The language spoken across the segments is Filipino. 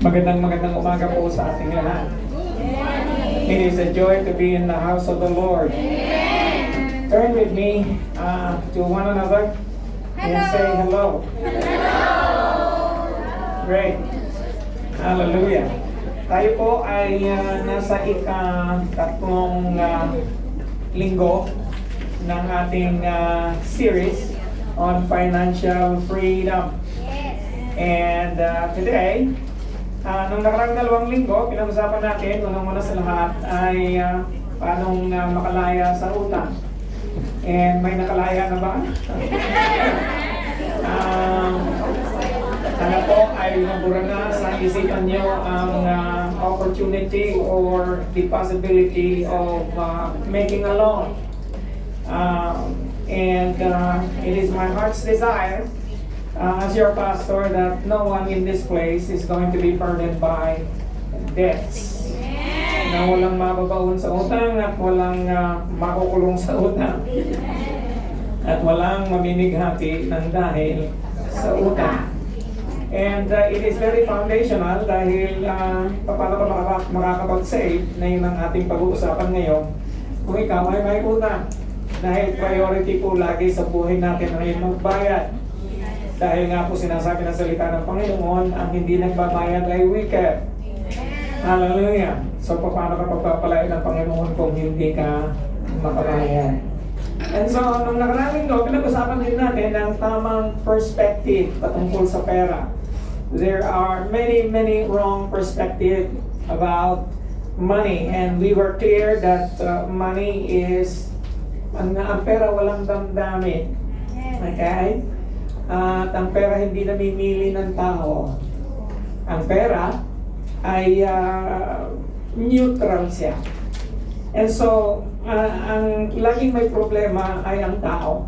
Magandang umaga po sa ating lahat. It is a joy to be in the house of the Lord. Turn with me to one another and say hello. Great. Hallelujah. Tayo po ay nasa ika-tatlong linggo ng ating series on financial freedom. And today, nung nakarang 2 linggo, pinag-usapan natin, unang-una sa lahat ay paanong makalaya sa utang. And may nakalaya na ba? Sana po ay nabura na sa isipan nyo ang opportunity or the possibility of making a loan. And it is my heart's desire as your pastor that no one in this place is going to be burdened by debts. Na walang mababaon sa utang at walang makukulong sa utang. At walang mamimighati ng dahil sa utang. And it is very foundational dahil paano ka makakapag-save na yun ang ating pag-uusapan ngayon kung ikaw ay may utang. Dahil priority po lagi sa buhay natin ay magbayad. Dahil nga po sinasabi ng salita ng Panginoon, ang hindi nagbabayad ay wicked. Hallelujah. So paano ka pagpapalaya ng Panginoon kung hindi ka makabayad? And so, nung nakarating ko, pinag-usapan din natin ang tamang perspective patungkol sa pera. There are many wrong perspective about money. And we were clear that money is, ang pera walang damdamin. Okay? At ang pera hindi namimili ng tao. Ang pera ay neutral siya. And so, ang laging may problema ay ang tao.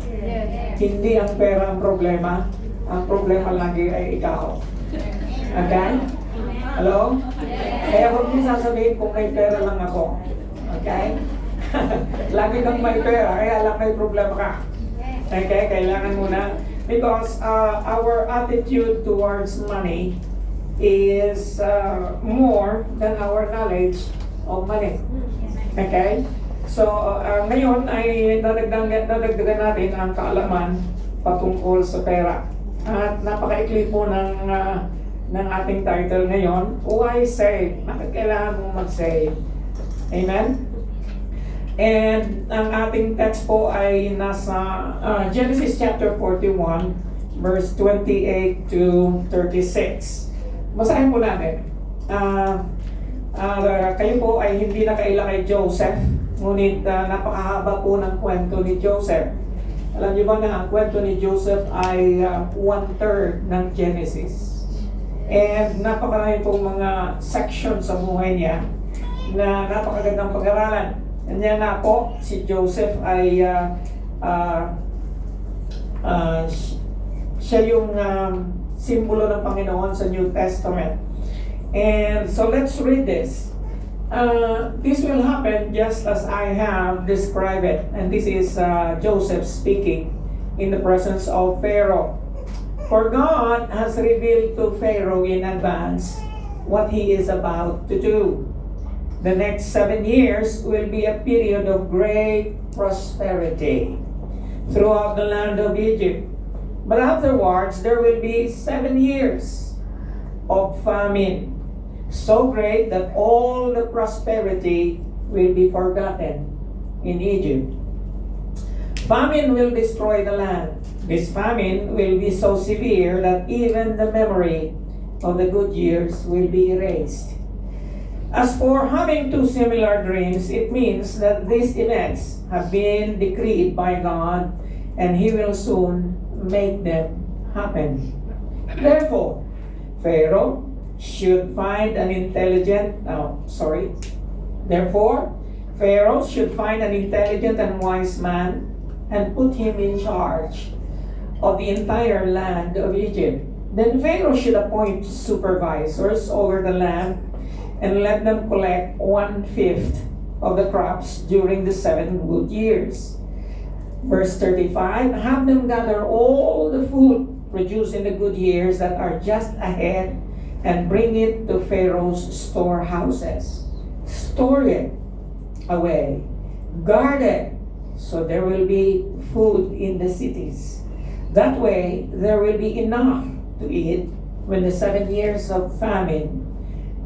Hindi ang pera ang problema. Ang problema lagi ay ikaw. Okay? Hello? Kaya huwag mo sasabihin kung may pera lang ako. Okay? Lagi kang may pera, kaya lang may problema ka. Okay? Kailangan mo na. Because our attitude towards money is more than our knowledge of money. Okay? So, ngayon ay nadagdagan natin ang kaalaman patungkol sa pera. At napakaikli po ng ating title ngayon, Why Save? Bakit kailangan mong mag-save? Amen? And ang ating text po ay nasa Genesis chapter 41, verse 28 to 36. Basahin po natin. Kayo po ay hindi nakaila kay Joseph, ngunit napakahaba po ng kwento ni Joseph. Alam niyo ba na ang kwento ni Joseph ay 1/3 ng Genesis. And napakarami pong mga section sa buhay niya na napakagandang pag-aralan. Kanya nga po, si Joseph ay siya yung simbolo ng Panginoon sa New Testament. And so let's read this. This will happen just as I have described it. And this is Joseph speaking in the presence of Pharaoh. For God has revealed to Pharaoh in advance what he is about to do. The next 7 years will be a period of great prosperity throughout the land of Egypt. But afterwards, there will be 7 years of famine, so great that all the prosperity will be forgotten in Egypt. Famine will destroy the land. This famine will be so severe that even the memory of the good years will be erased. As for having 2 similar dreams, it means that these events have been decreed by God and He will soon make them happen. Therefore, Pharaoh should find an intelligent, Therefore, Pharaoh should find an intelligent and wise man and put him in charge of the entire land of Egypt. Then Pharaoh should appoint supervisors over the land and let them collect 1/5 of the crops during the 7 good years. Verse 35, have them gather all the food produced in the good years that are just ahead and bring it to Pharaoh's storehouses. Store it away. Guard it, so there will be food in the cities. That way, there will be enough to eat when the 7 years of famine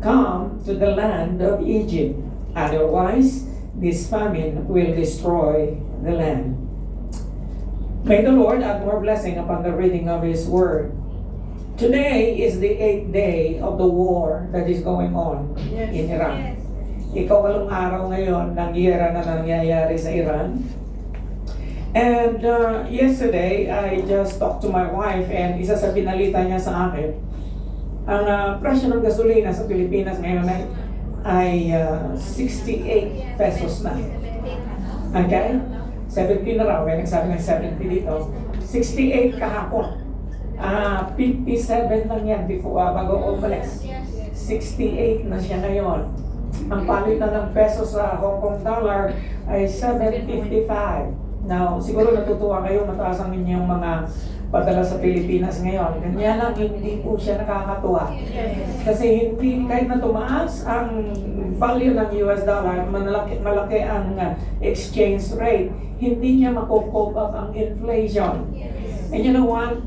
come to the land of Egypt. Otherwise, this famine will destroy the land. May the Lord add more blessing upon the reading of His Word. Today is the 8th day of the war that is going on in Iran. Ika-8 araw ngayon ng giyera na nangyayari sa Iran. And yesterday, I just talked to my wife and isa sa pinalita niya sa akin, ang presyo ng gasolina sa Pilipinas ngayon ay 68 pesos na. Okay? 70 na raw, may nagsabi ng 70 dito. 68 kahapon. 57 lang yan bago umalis. 68 na siya ngayon. Ang palitan ng peso sa Hong Kong dollar ay 7.55. Now, siguro natutuwa kayo, mataas ang inyong mga padala sa Pilipinas ngayon. Kanya lang, hindi po siya nakakatuwa. Kasi hindi, kahit na tumaas ang value ng US dollar, malaki ang exchange rate, hindi niya makukope up ang inflation. And you know what?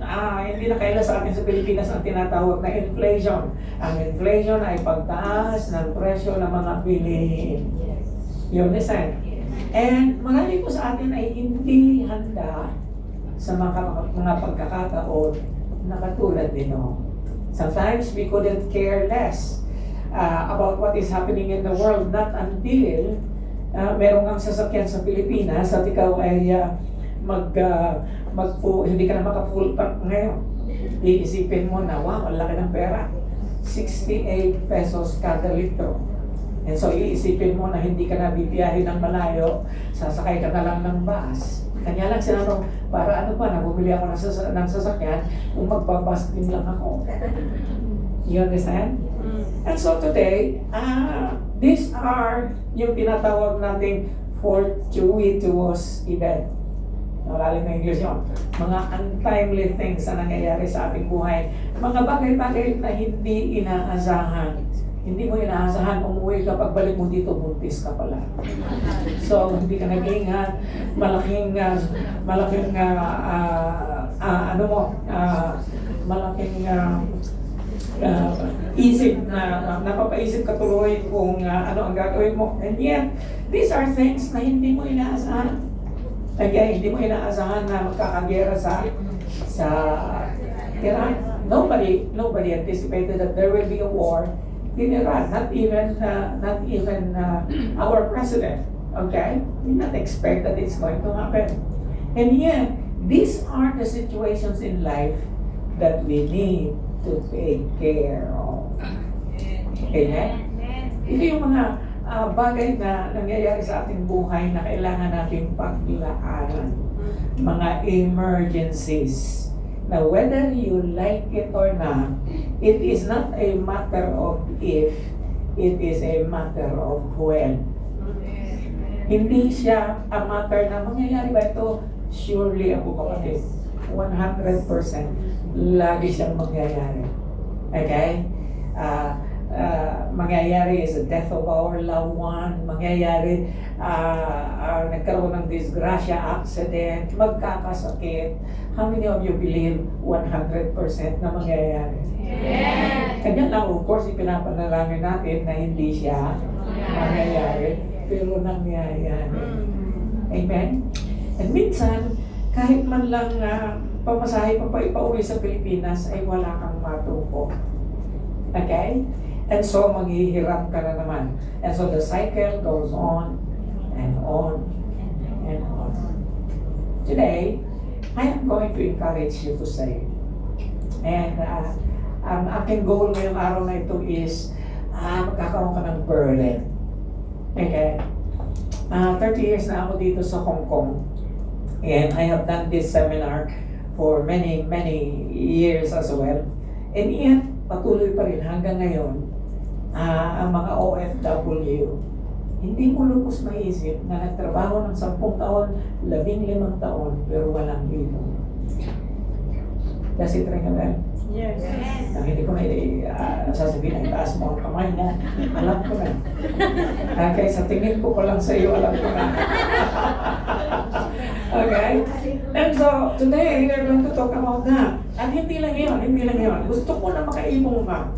Hindi na kaila sa atin sa Pilipinas ang tinatawag na inflation. Ang inflation ay pagtaas ng presyo ng mga bilihin. You understand? And marami po sa atin ay hindi handa sa mga pagkakataon na katulad nito. Sometimes we couldn't care less about what is happening in the world, not until merong ang sasakyan sa Pilipinas at ikaw ay hindi ka na maka-full tank ngayon. Iisipin mo na, wow, ang laki ng pera. 68 pesos kada litro. And so iisipin mo na hindi ka na bibiyahin ng malayo, sasakay ka na lang ng bus. Kanya lang sinanong, para ano pa, nabumili ako ng sasakyan, kung magbabas din lang ako. You understand? And so today, these are yung tinatawag nating fortuitous event. Malalim na English yun. Mga untimely things na nangyayari sa ating buhay. Mga bagay-bagay na hindi inaasahan. Hindi mo inaasahan, umuwi ka, pagbalik mo dito, buntis ka pala. So, hindi ka nag-iingat, malaking isip na napapaisip ka tuloy kung ano ang gagawin mo. And yet, these are things na hindi mo inaasahan. Kaya hindi mo inaasahan na magkakagera sa Iran. Nobody anticipated that there will be a war in Iran, not even our president. Okay, we did not expect that it's going to happen. And yet, these are the situations in life that we need to take care of. Amen? Ito yung mga bagay na nangyayari sa ating buhay na kailangan nating paglaanan. Mga emergencies. Now, whether you like it or not, it is not a matter of if, it is a matter of when. Hindi siya a matter na mangyayari ba ito? Surely ako kapatid. 100% lagi siyang mangyayari. Okay? Mangyayari is the death of our loved one. Mangyayari, nagkaroon ng disgrasya, accident, magkakasakit. How many of you believe 100% na mangyayari? Yes! Kanya lang, of course, ipinapanalangin natin na hindi siya mangyayari, pero nangyayari. Amen? And minsan, kahit man lang pamasahe pa ipauwi sa Pilipinas, ay wala kang matuko. Okay? And so, maghihiram ka na naman. And so, the cycle goes on and on and on. Today, I am going to encourage you to say, and ang aking goal ngayong araw na ito is, magkakaroon ka ng burden. Okay? 30 years na ako dito sa Hong Kong. And I have done this seminar for many years as well. And yet, patuloy pa rin hanggang ngayon, ang mga OFW, hindi mo lubos maisip na nagtrabaho ng 10 taon, 15 taon, pero walang dito. Does it ring a bell? Yes. Hindi ko na sasabihin, itaas mo ang kamay mo. Alam ko na. Okay, sa tingin ko pa lang sa iyo, alam ko na. Okay? And so, today, we're going to talk about that. At hindi lang yun. Gusto ko na makaipon ka.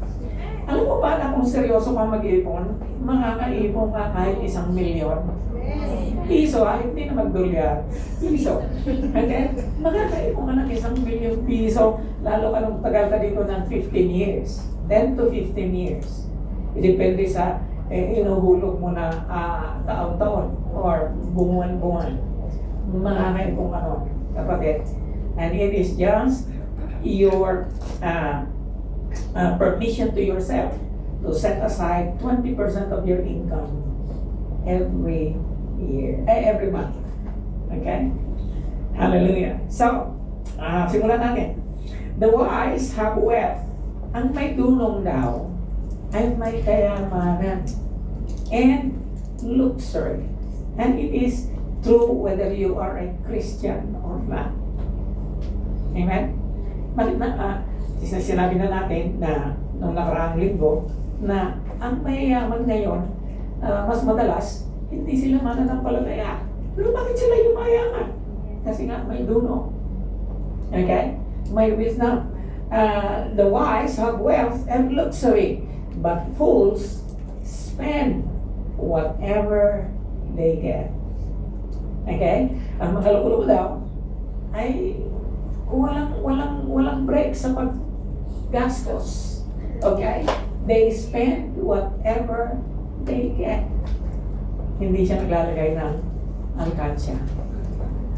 Alam mo ba na kung seryoso ka mag-ipon, makakaipon ka kahit 1 milyon? Piso, hindi na magdolyar. Piso. Okay? Makakaipon ka ng 1 milyon piso, lalo ka nung tagal ka dito ng 15 years. 10 to 15 years. Depende sa inuhulog mo na taon-taon or buwan-buwan. Makakaipon ka nun, kapatid. And it is just your permission to yourself to set aside 20% of your income every month. Okay? Hallelujah. So, simulan natin. The wise have wealth. Ang may dunong daw ay may kayamanan and luxury. And it is true whether you are a Christian or not. Amen? Bakit na, sinabi na natin na noong nakaraang linggo na ang mayayaman ngayon, mas madalas, hindi sila mananampalataya. Pero bakit sila yung mayaman? Kasi nga may duno. Okay? May wisdom. The wise have wealth and luxury, but fools spend whatever they get. Okay? Ang mga loko-loko daw ay walang break sa paggastos. Okay? They spend whatever they get. Hindi siya naglalagay ng alkansya.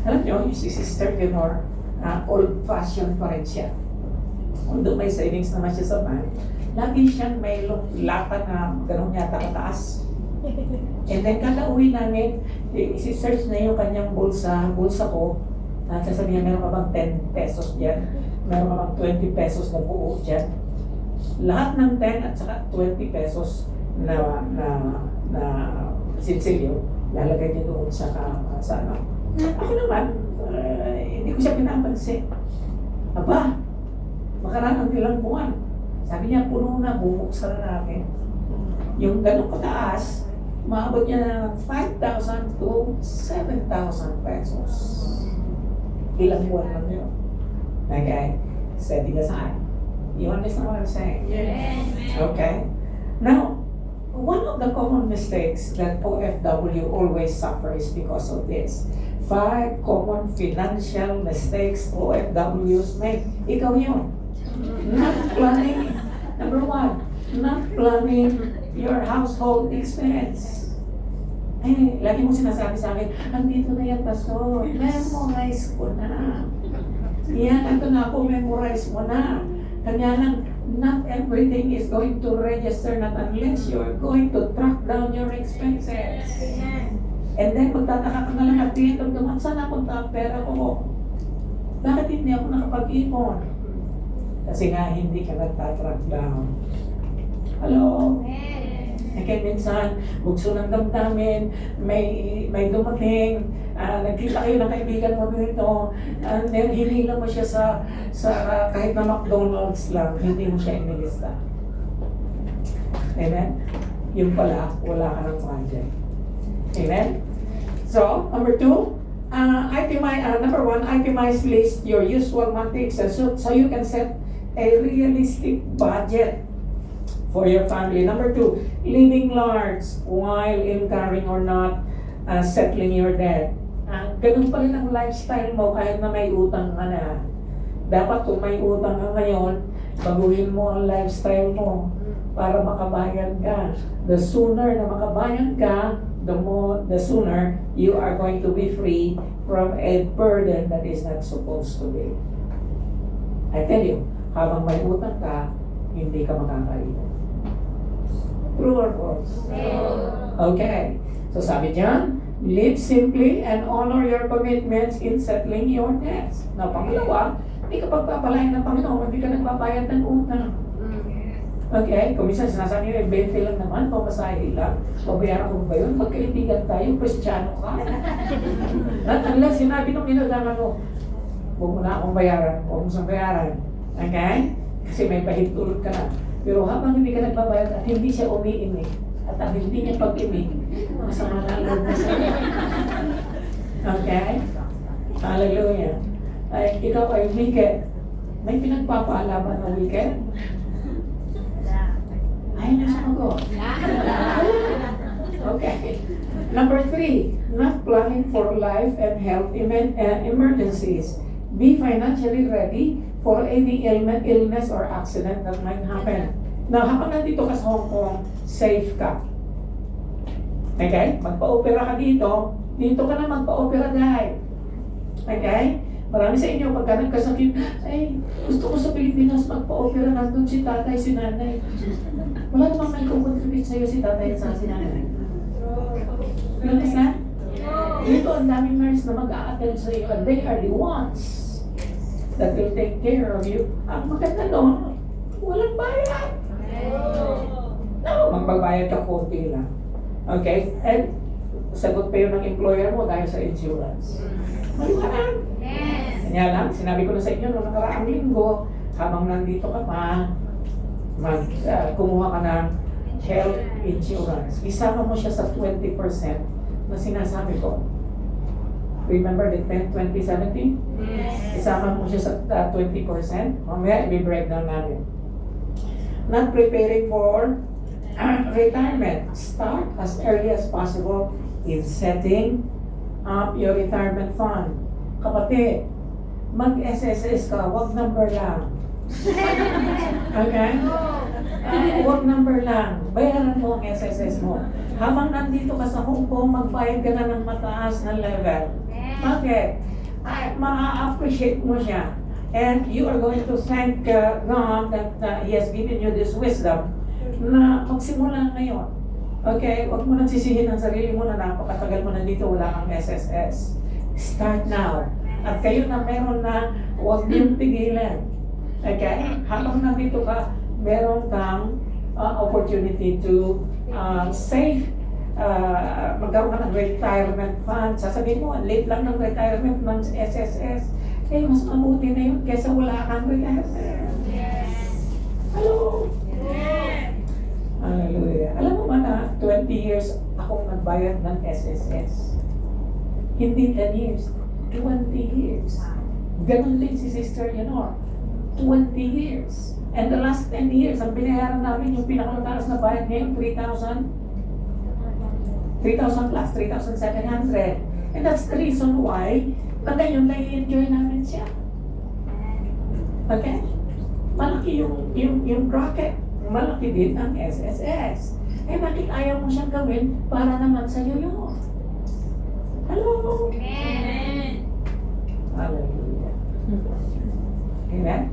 Alam nyo, yung si Sister Leonor, old-fashioned pa rin siya. Although may savings naman siya sa bank, lagi siyang may lata na gano'n yata kataas. And then kada uwi namin, isi-search na yung kanyang bulsa ko, at sasabihin, meron ka bang 10 pesos dyan? Meron ka bang 20 pesos na buo dyan? Lahat ng 10 at saka 20 pesos na sinsilyo, lalagay niya doon sa ano. Ako naman, hindi ko siya pinapansin. Aba, makaraan ng ilang buwan. Sabi niya, puno na, bubuksan na natin. Yung ganun kataas, maabot niya ng 5,000 to 7,000 pesos. Ilang buwan lang yun. Okay? Setting aside. You understand what I'm saying? Yes. Okay? Now, one of the common mistakes that OFW always suffer is because of this. 5 common financial mistakes OFWs make. Ikaw yun. Not planning. Number 1, not planning your household expense. Lagi mo sinasabi sa akin, andito na yan, Pastor. Memorize ko na. Yan, ito na ako, memorize mo na. Kanya lang, not everything is going to register, not unless you're going to track down your expenses. And then, magtataka ka na lang at the end of the month, saan napunta ang pera ko? Bakit hindi ako nakapag-ipon? Kasi nga, hindi ka nagtatrack down. Hello? Kaya minsan, bugso ng damdamin, may dumating, nagkita kayo ng kaibigan mo dito, and then hinila mo siya sa kahit na McDonald's lang, hindi mo siya inilista. Amen? Yung pala, wala ka ng project. Amen? So, number 2, number 1, itemize list your usual monthly expenses so you can set a realistic budget for your family. Number 2, living large while incurring or not settling your debt. Ganun pa rin ang lifestyle mo kahit na may utang ka na. Dapat kung may utang ka ngayon, baguhin mo ang lifestyle mo para makabayad ka. The sooner na makabayad ka, the sooner you are going to be free from a burden that is not supposed to be. I tell you, habang may utang ka, hindi ka makakaipon. True or false? Okay. So sabi diyan, live simply and honor your commitments in settling your debts. Now, pangalawa, hindi ka pagpapalain ng Panginoon, hindi ka nagbabayad ng utang. Okay? Kung minsan sinasabi nyo, 20 lang naman, pamasahe lang. Babayaran ko ba yun? Magkaibigan tayo, Kristiyano ka. At unless sinabi nung inadaman mo, huwag mo na akong bayaran, huwag mo siyang bayaran. Okay? Kasi may pahintulot ka na. Pero habang hindi ka nagbabayad at hindi siya umiimik, at ang hindi niya pag-imik, masama na loob na sa'yo. Okay? Hallelujah. Ay, ikaw ay wicked. May pinagpapaalaman na wicked? Ay, nasa ako. Okay. Number 3, not planning for life and health emergencies. Be financially ready for any illness or accident that might happen. Now, habang nandito ka sa Hong Kong, safe ka. Okay? Magpa-opera ka dito. Dito ka na magpa-opera, guys. Okay? Marami sa inyo, pagka nagkasakit, ay, gusto ko sa Pilipinas magpa-opera, nandun si tatay, si nanay. Wala namang may kukontribute sa'yo si tatay at si nanay. You understand? Dito ang daming nurse na mag-a-attend sa'yo, and they are the ones that will take care of you. Ang maganda doon, walang bayad. No, magbabayad ka konti lang. Okay? And sagot pa yun ng employer mo dahil sa insurance. Maliwanag. Kanya lang, sinabi ko na sa inyo noong nakaraang linggo, habang nandito ka pa, kumuha ka ng health insurance. Isama mo siya sa 20% na sinasabi ko. Remember the 2017? Yes. Isama mo siya sa 20%. Mamaya, i-breakdown namin. Not preparing for retirement. Start as early as possible in setting up your retirement fund. Kapatid, mag-SSS ka, wag number lang. Okay? Wag number lang. Bayaran mo ang SSS mo. Habang nandito ka sa Hong Kong, magbayad ka na ng mataas na level. Bakit? Ma-appreciate mo siya. And you are going to thank God that He has given you this wisdom na magsimula ngayon. Okay? Huwag mo nang sisihin ang sarili mo na napakatagal mo nandito, wala kang SSS. Start now. At kayo na meron na, huwag niyong pigilan. Okay? Habang nandito ka, meron kang opportunity to save, magkaroon ka ng retirement fund. Sasabihin mo, late lang ng retirement ng SSS. Eh, mas mabuti na yun kesa wala kang retirement. Hello? Hallelujah. Alam mo ba na 20 years akong nagbayad ng SSS? Hindi 10 years, 20 years. Ganon din si Sister Leonor. 20 years. And the last 10 years, ang binayaran namin yung pinakamataas na bayad ngayon, 3,000 plus, 3,700. And that's the reason why na ngayon na-enjoy namin siya. Okay? Malaki yung bracket. Malaki din ang SSS. Eh, bakit ayaw mo siyang gawin para naman sa'yo yun? Hello? Amen. Hallelujah. Amen?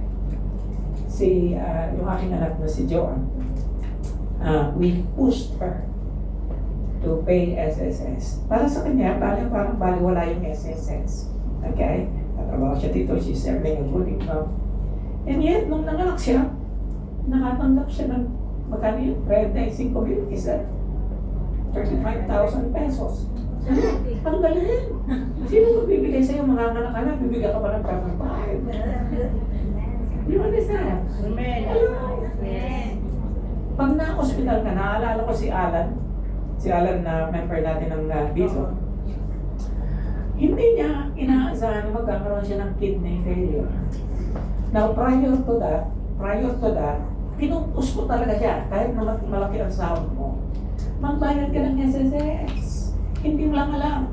Yung aking anak na si Joan, we pushed her to pay SSS. Para sa kanya, parang baliwala yung SSS. Okay? Tatrabaho siya dito, she's earning a good income. And yet, nung nanganak siya, nakatanggap siya ng magkano yun? 35 mil, isa 35,000 pesos. Ang galing! Sino magbibigay sa'yo? Mga anak ka na, bibigyan ka pa ng 35. You understand? Amen. Pag na-hospital ka, naalala ko si Alan na member natin ng dito. Hindi niya inaasahan na magkakaroon siya ng kidney failure. Now, prior to that, pinupush ko talaga siya, kahit na malaki ang sahod mo. Magbayad ka ng SSS. Hindi mo lang alam.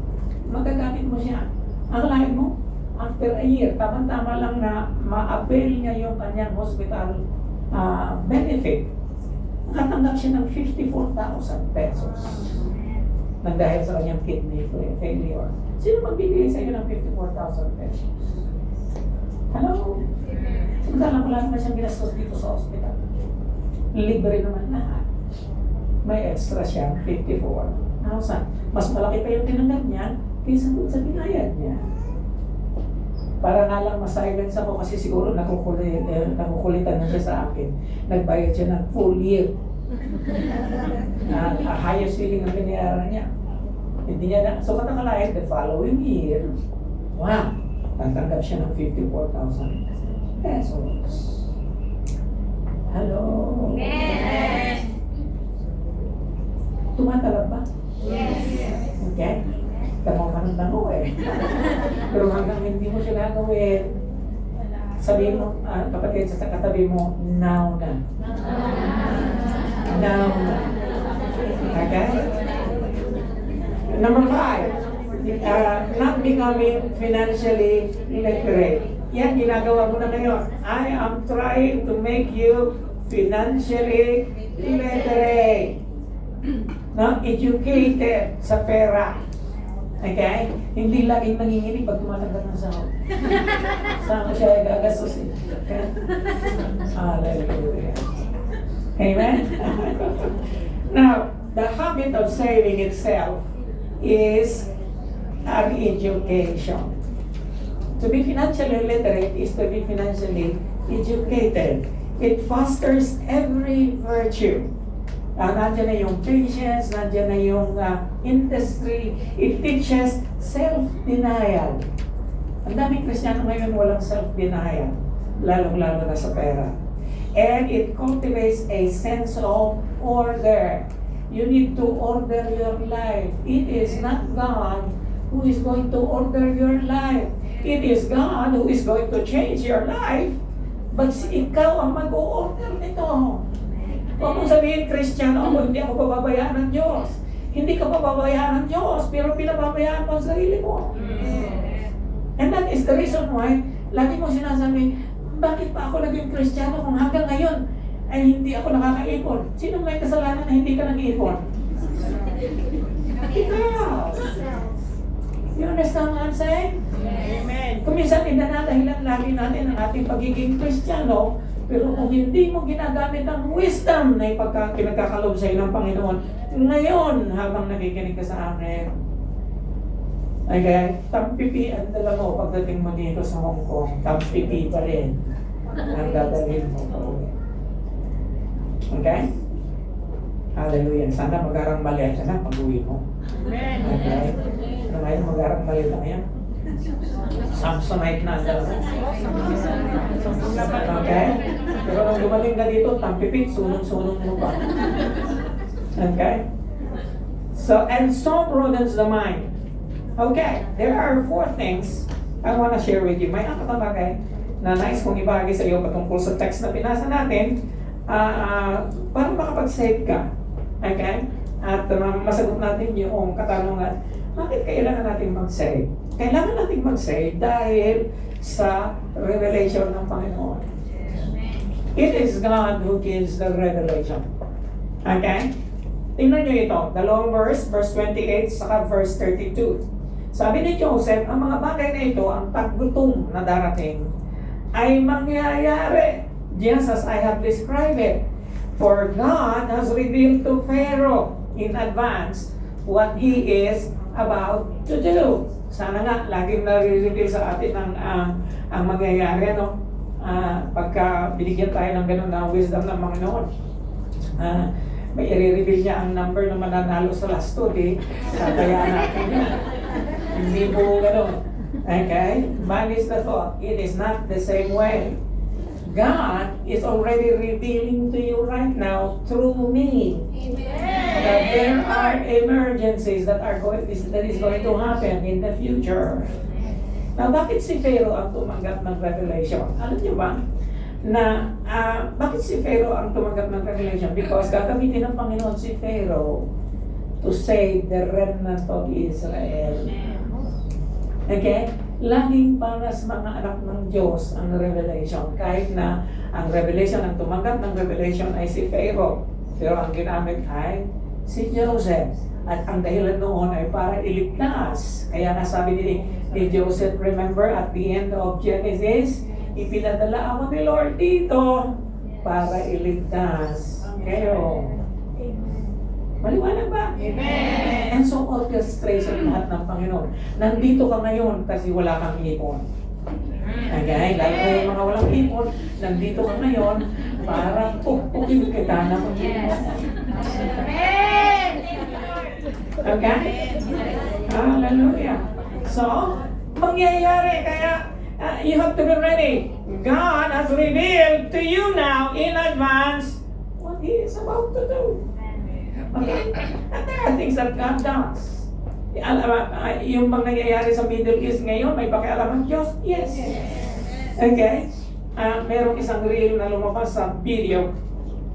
Magagamit mo siya. Akalain mo, after a year, tama-tama lang na ma-avail niya yung kanyang hospital benefit. Nakatanggap siya ng 54,000 pesos. Nang dahil sa kanyang kidney failure. Sino magbibigay sa iyo ng 54,000 pesos? Hello? Samantala wala naman siyang ginastos dito sa hospital. Libre naman lahat. May extra siya, 54,000. Mas malaki pa yung tinanggap niya kaysa sa binayad niya. Para nga lang ma-silence ako kasi siguro nakukulitan na siya sa akin. Nagbayad siya ng full year. Highest feeling ang binayaran niya. Hindi niya na, so katakalain, the following year, wow, tatanggap siya ng 54,000 pesos. Hello? Yes. Tumatalab ba? Yes. Okay? Tanong ka ng tanong eh. Pero hanggang hindi mo siya gagawin, sabihin mo, kapatid sa katabi mo, now na. Now na. Okay? Number 5, not becoming financially literate. Yan, ginagawa mo na ngayon. I am trying to make you financially literate. No? Educated sa pera. Okay? Hindi laging nanginginig pag tumatanggap ng sahod. Saan ko siya gagastusin? Okay? Hallelujah. Amen? Now, the habit of saving itself is an education. To be financially literate is to be financially educated. It fosters every virtue. Nandiyan na yung patience, nandiyan na yung industry. It teaches self-denial. Ang daming Kristiyano ngayon walang self-denial, lalong-lalo na sa pera. And it cultivates a sense of order. You need to order your life. It is not God who is going to order your life. It is God who is going to change your life. But ikaw ang mag-o-order nito. Huwag mong sabihin, Kristiyano ako, hindi ako pababayaan ng Diyos. Hindi ka pababayaan ng Diyos, pero pinababayaan mo ang sarili mo. And that is the reason why, lagi mo sinasabi, bakit pa ako naging Kristiyano kung hanggang ngayon ay hindi ako nakakaipon? Sino may kasalanan na hindi ka nag-iipon? Ikaw! You understand what I'm saying? Amen. Kung minsan, dinadahilan lagi natin ang ating pagiging Kristiyano, pero kung hindi mo ginagamit ang wisdom na pinagkakalob sa iyo ng Panginoon, ngayon, habang nakikinig ka sa akin, ay kaya, tampipi ang dala mo pagdating mo dito sa Hong Kong, tampipi pa rin ang dadalhin mo pa uwi. Okay? Hallelujah. Sana mag-arang mali ka na pag-uwi mo. Amen. Okay? Ano ngayon, mag-arang mali na ngayon? Samsonite na ang dala mo. Okay? Pero nung dumating ka dito, tampipit, sunong-sunong mo pa. Okay? And so broadens the mind. Okay, there are 4 things I want to share with you. May apat na bagay na nais kong ibahagi sa iyo patungkol sa text na pinasa natin para makapag-save ka. Okay? At masagot natin yung katanungan, bakit kailangan natin mag-save? Kailangan natin mag-save dahil sa revelation ng Panginoon. It is God who gives the revelation. Okay? Tingnan nyo ito, dalawang verse 28, saka verse 32. Sabi ni Joseph, ang mga bagay na ito, ang taggutom na darating, ay mangyayari just as I have described it. For God has revealed to Pharaoh in advance what He is about to do. Sana nga, laging nare-reveal sa atin ang mangyayari, no? Pagka binigyan tayo ng ganun na wisdom ng Panginoon. May i-reveal niya ang number na mananalo sa last 2, tatayaan natin yan. Hindi po gano'n. Okay? Man is the thought. It is not the same way. God is already revealing to you right now through me. That there are emergencies that is going to happen in the future. Now, bakit si Pharaoh ang tumanggap ng revelation? Alam niyo ba na bakit si Pharaoh ang tumanggap ng revelation? Because gagamitin ng Panginoon si Pharaoh to save the remnant of Israel. Okay? Laging para sa mga anak ng Diyos ang revelation. Kahit na ang revelation, ang tumanggap ng revelation ay si Pharaoh. Pero ang ginamit ay si Joseph. At ang dahilan noon ay para iligtas. Kaya nasabi ni Joseph, remember at the end of Genesis, ipinadala ako ni Lord dito para iligtas kayo. Maliwanag ba? Amen. And so orchestration lahat ng Panginoon. Nandito ka ngayon kasi wala kang ipon. Okay? Lalo na yung mga walang ipon, nandito ka ngayon para pupukin kita na mag-ipon. Amen. Okay? Hallelujah. So, mangyayari kaya You have to be ready. God has revealed to you now in advance what He is about to do. Okay? And there are things that God does. Yung mga nangyayari sa Middle East ngayon, may pakialam ang Diyos? Yes. Okay? Merong isang reel na lumabas sa video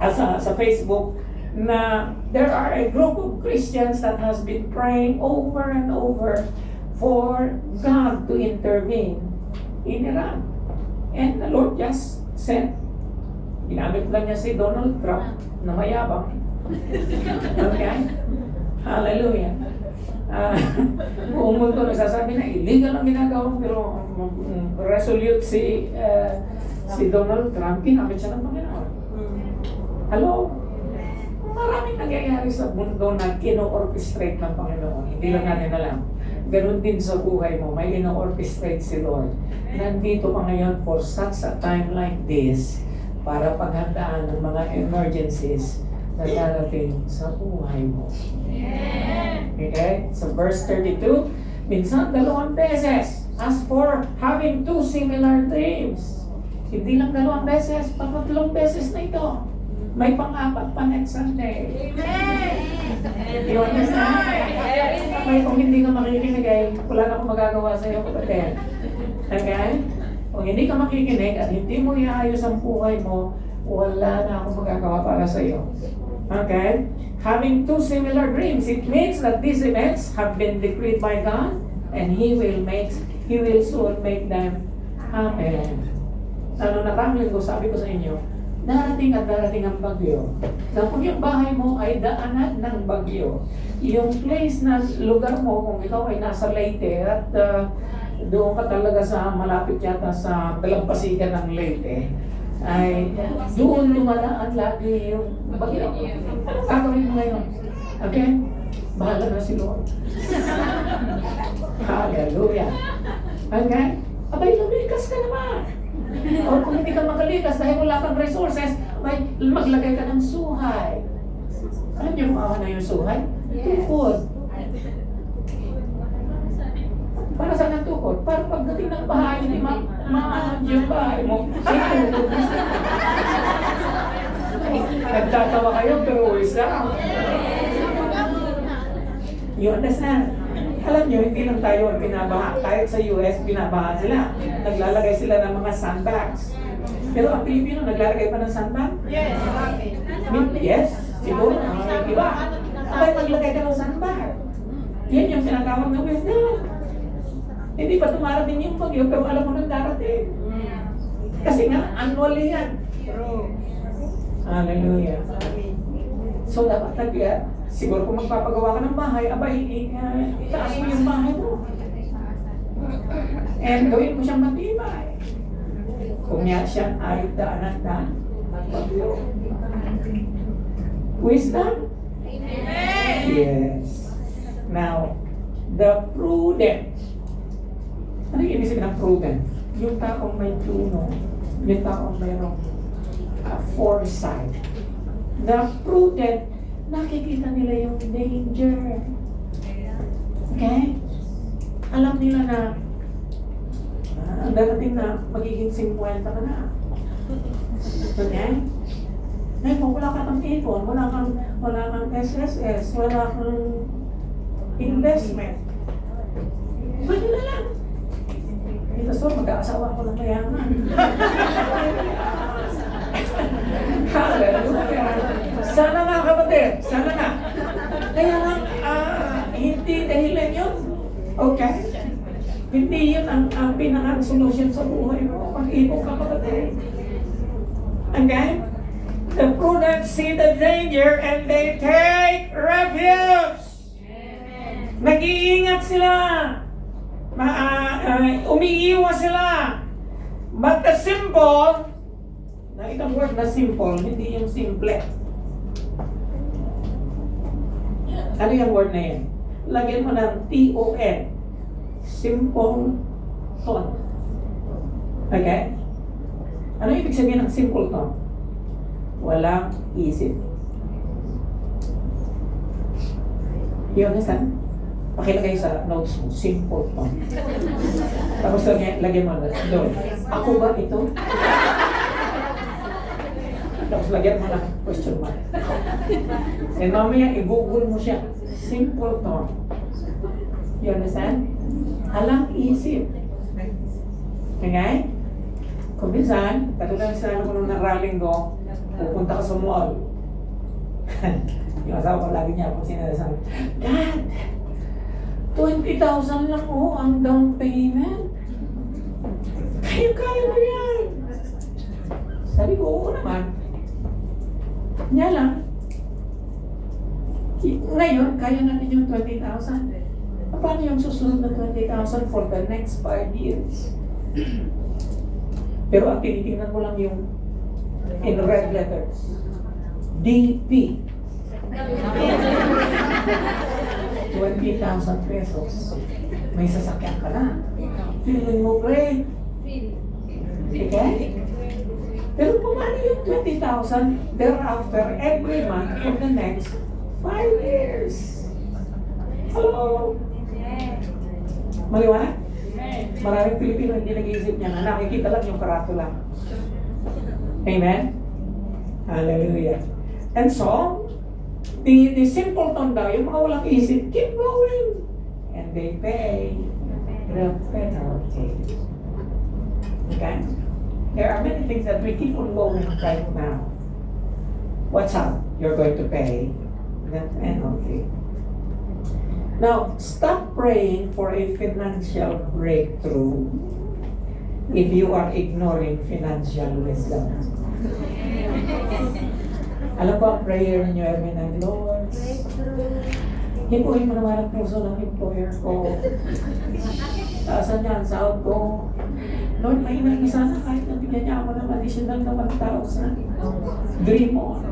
sa Facebook na there are a group of Christians that has been praying over and over for God to intervene in Iran. And the Lord just sent, ginamit lang niya si Donald Trump na mayabang. Okay? Hallelujah. Buong mundo nagsasabi na illegal ang ginagawa, pero resolute si Donald Trump, ginamit siya ng Panginoon. Hello? Maraming nangyayari sa mundo na ino-orchestrate ng Panginoon. Hindi lang natin alam. Ganon din sa buhay mo, may ino-orchestrate si Lord. Nandito ka ngayon for such a time like this para paghandaan ng mga emergencies na darating sa buhay mo. Okay? So verse 32, minsan 2 beses. As for having 2 similar dreams, hindi lang 2 beses, 3 beses na ito. May pang-apat pa next Sunday. You understand? May kung hindi ka makikinig ay wala na akong magagawa sa iyo kapatid. Okay? Kung hindi ka makikinig at hindi mo iayos ang buhay mo, wala na akong magagawa para sa iyo. Okay? Having 2 similar dreams, it means that these events have been decreed by God and He will soon make them happen. Ano naramdaman ko, sabi ko sa inyo, darating at darating ang bagyo. Na kung yung bahay mo ay daanan ng bagyo, yung place na lugar mo, kung ikaw ay nasa Leyte at doon ka talaga sa malapit yata sa dalampasigan ng Leyte, ay doon lumalaan lagi yung bagyo. Anong gagawin mo ngayon? Okay? Bahala na si Lord. Hallelujah. Okay? Abay, lumikas ka naman. O kung hindi ka makalikas dahil wala kang resources, may maglagay ka ng suhay. Alam niyo kung ako na yung suhay? Tukod. Para saan ang tukod? Para pagdating ng bahay, hindi maanod yung bahay mo. Nagtatawa kayo, pero always lang. You understand? Alam nyo, hindi lang tayo ang binabaha. Kahit sa US, binabaha sila. Naglalagay sila ng mga sandbags. Pero ang Pilipino, naglalagay pa ng sandbag? Yes. Yes, siguro. Ang iba. Abay, maglagay ka ng sandbag. Yan yung sinatawag na wisdom. Hindi pa tumarating yung bagyo, pero alam mo nang darating. Kasi nga, annually yan. Hallelujah. So, dapat siguro kung magpapagawa ka ng bahay, abay, itaas mo yung bahay mo. And gawin mo siyang matibay. Kung nga siya ay daanan na bagyo. Wisdom? Amen. Yes. Now, the prudent. Ano yung ibig sabihin ng prudent? Yung taong may tuno. Yung taong mayroong foresight. The prudent, nakikita nila yung danger. Okay? Alam nila na darating na magiging 50 ka na. Okay? Eh, kung wala ka ng ipon, wala kang SSS, wala kang investment, pwede na lang. Ito so, mag-aasawa ko ng mayaman. Hallelujah. Sana nga kapatid, sana nga. Kaya lang, hindi dahilan yun. Okay? Hindi yun ang pinaka-solution sa buhay mo. Pag-ipon ka kapatid. Okay? The prudent see the danger and they take refuge. Nag-iingat sila. Umiiwas sila. But the simple, nakitang word na simple, hindi yung simple. Ano yung word na yun? Lagyan mo ng T-O-N. Simple ton. Okay? Ano ibig sabihin ng simple ton? Walang isip. You understand? Pakilagay sa notes mo, simple to. Tapos lagyan mo doon. Ako ba ito? Tapos lagyan mo ng question mark. And mamaya, i-google mo siya. Simple to. You understand? Alang isip. Okay? Kung minsan, katulad sinabi ko nung naraling ko, pupunta ka sa mall. Yung asawa ko lagi niya, kung sinasabi, Dad, 20,000 lang ang down payment. Kaya mo yan. Sabi ko, oo naman. Niya lang. Ngayon, kaya natin yung 20,000. Paano yung susunod na 20,000 for the next 5 years? Pero ang tinitingnan ko lang yung in red letters. DP. 20,000 pesos. May sasakyan ka na. Feeling mo great. Okay? Pero paano yung 20,000 thereafter every month for the next 5 years? Hello? Maliwanag? Maraming Pilipino hindi nag-iisip niya na nakikita lang yung karatula. Amen? Hallelujah. And so, the simpleton daw, yung mga walang isip, keep going. And they pay the penalty. Okay? There are many things that we keep on going right now. What's up? You're going to pay the penalty. Now, stop praying for a financial breakthrough if you are ignoring financial wisdom. Alam ko ang prayer niyo every night, Lord, hipuin mo naman ang puso ng employer ko. Saan niya ang sahod ko? Lord, mahiman ka sana kahit nabigyan niya ako ng additional na 1,000. Dream on.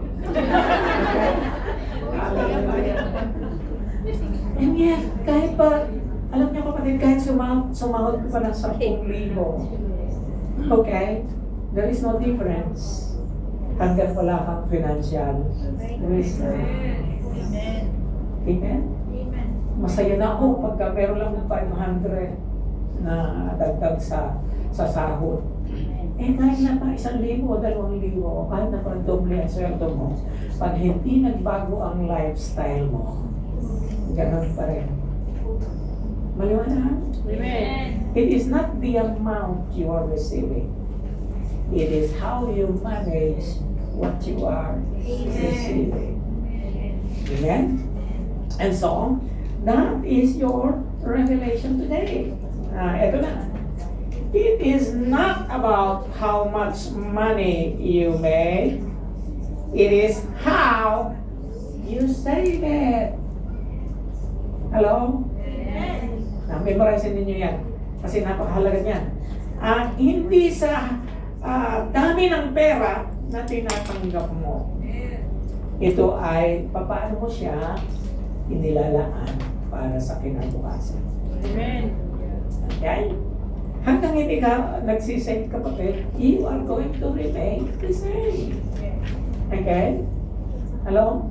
And yet, kahit pa, alam niyo kapatid, kahit sumahod ko pa ng 10,000. Okay? There is no difference. Hanggang wala kang financial wisdom. Amen? Masaya na ako pagka meron lang 500 na dagdag sa sahod. Eh kahit na pa 1,000 o 2,000, kahit na pa doble ang sweldo mo, pag hindi nagbago ang lifestyle mo, ganun pa rin. Maliwanag? Amen. It is not the amount you are receiving. It is how you manage what you are receiving. Amen? And so, that is your revelation today. Ito na. It is not about how much money you make. It is how you save it. Hello? Memorize ninyo yan. Kasi napakahalaga niyan. Hindi sa dami ng pera na tinatanggap mo. Ito ay paano mo siya inilalaan para sa kinabukasan. Amen. Okay? Hanggang hindi ka nagsisave kapatid, you are going to remain the same. Okay? Hello?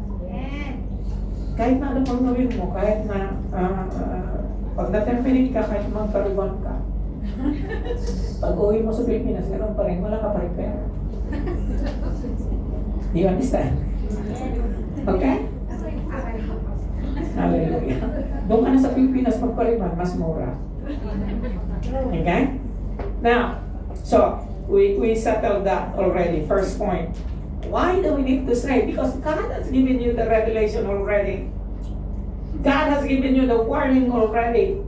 Kahit na ano pang gawin mo, kahit na pag na-terminate ka, kahit magkaruban ka, pag uwi mo sa Pilipinas, ganoon pa rin, wala ka pa rin pera. You understand? Okay? Hallelujah. Doon ka na sa Pilipinas, magpariban, mas mura. Okay? Now, so, we settled that already. First point. Why do we need to say? Because God has given you the revelation already. God has given you the warning already.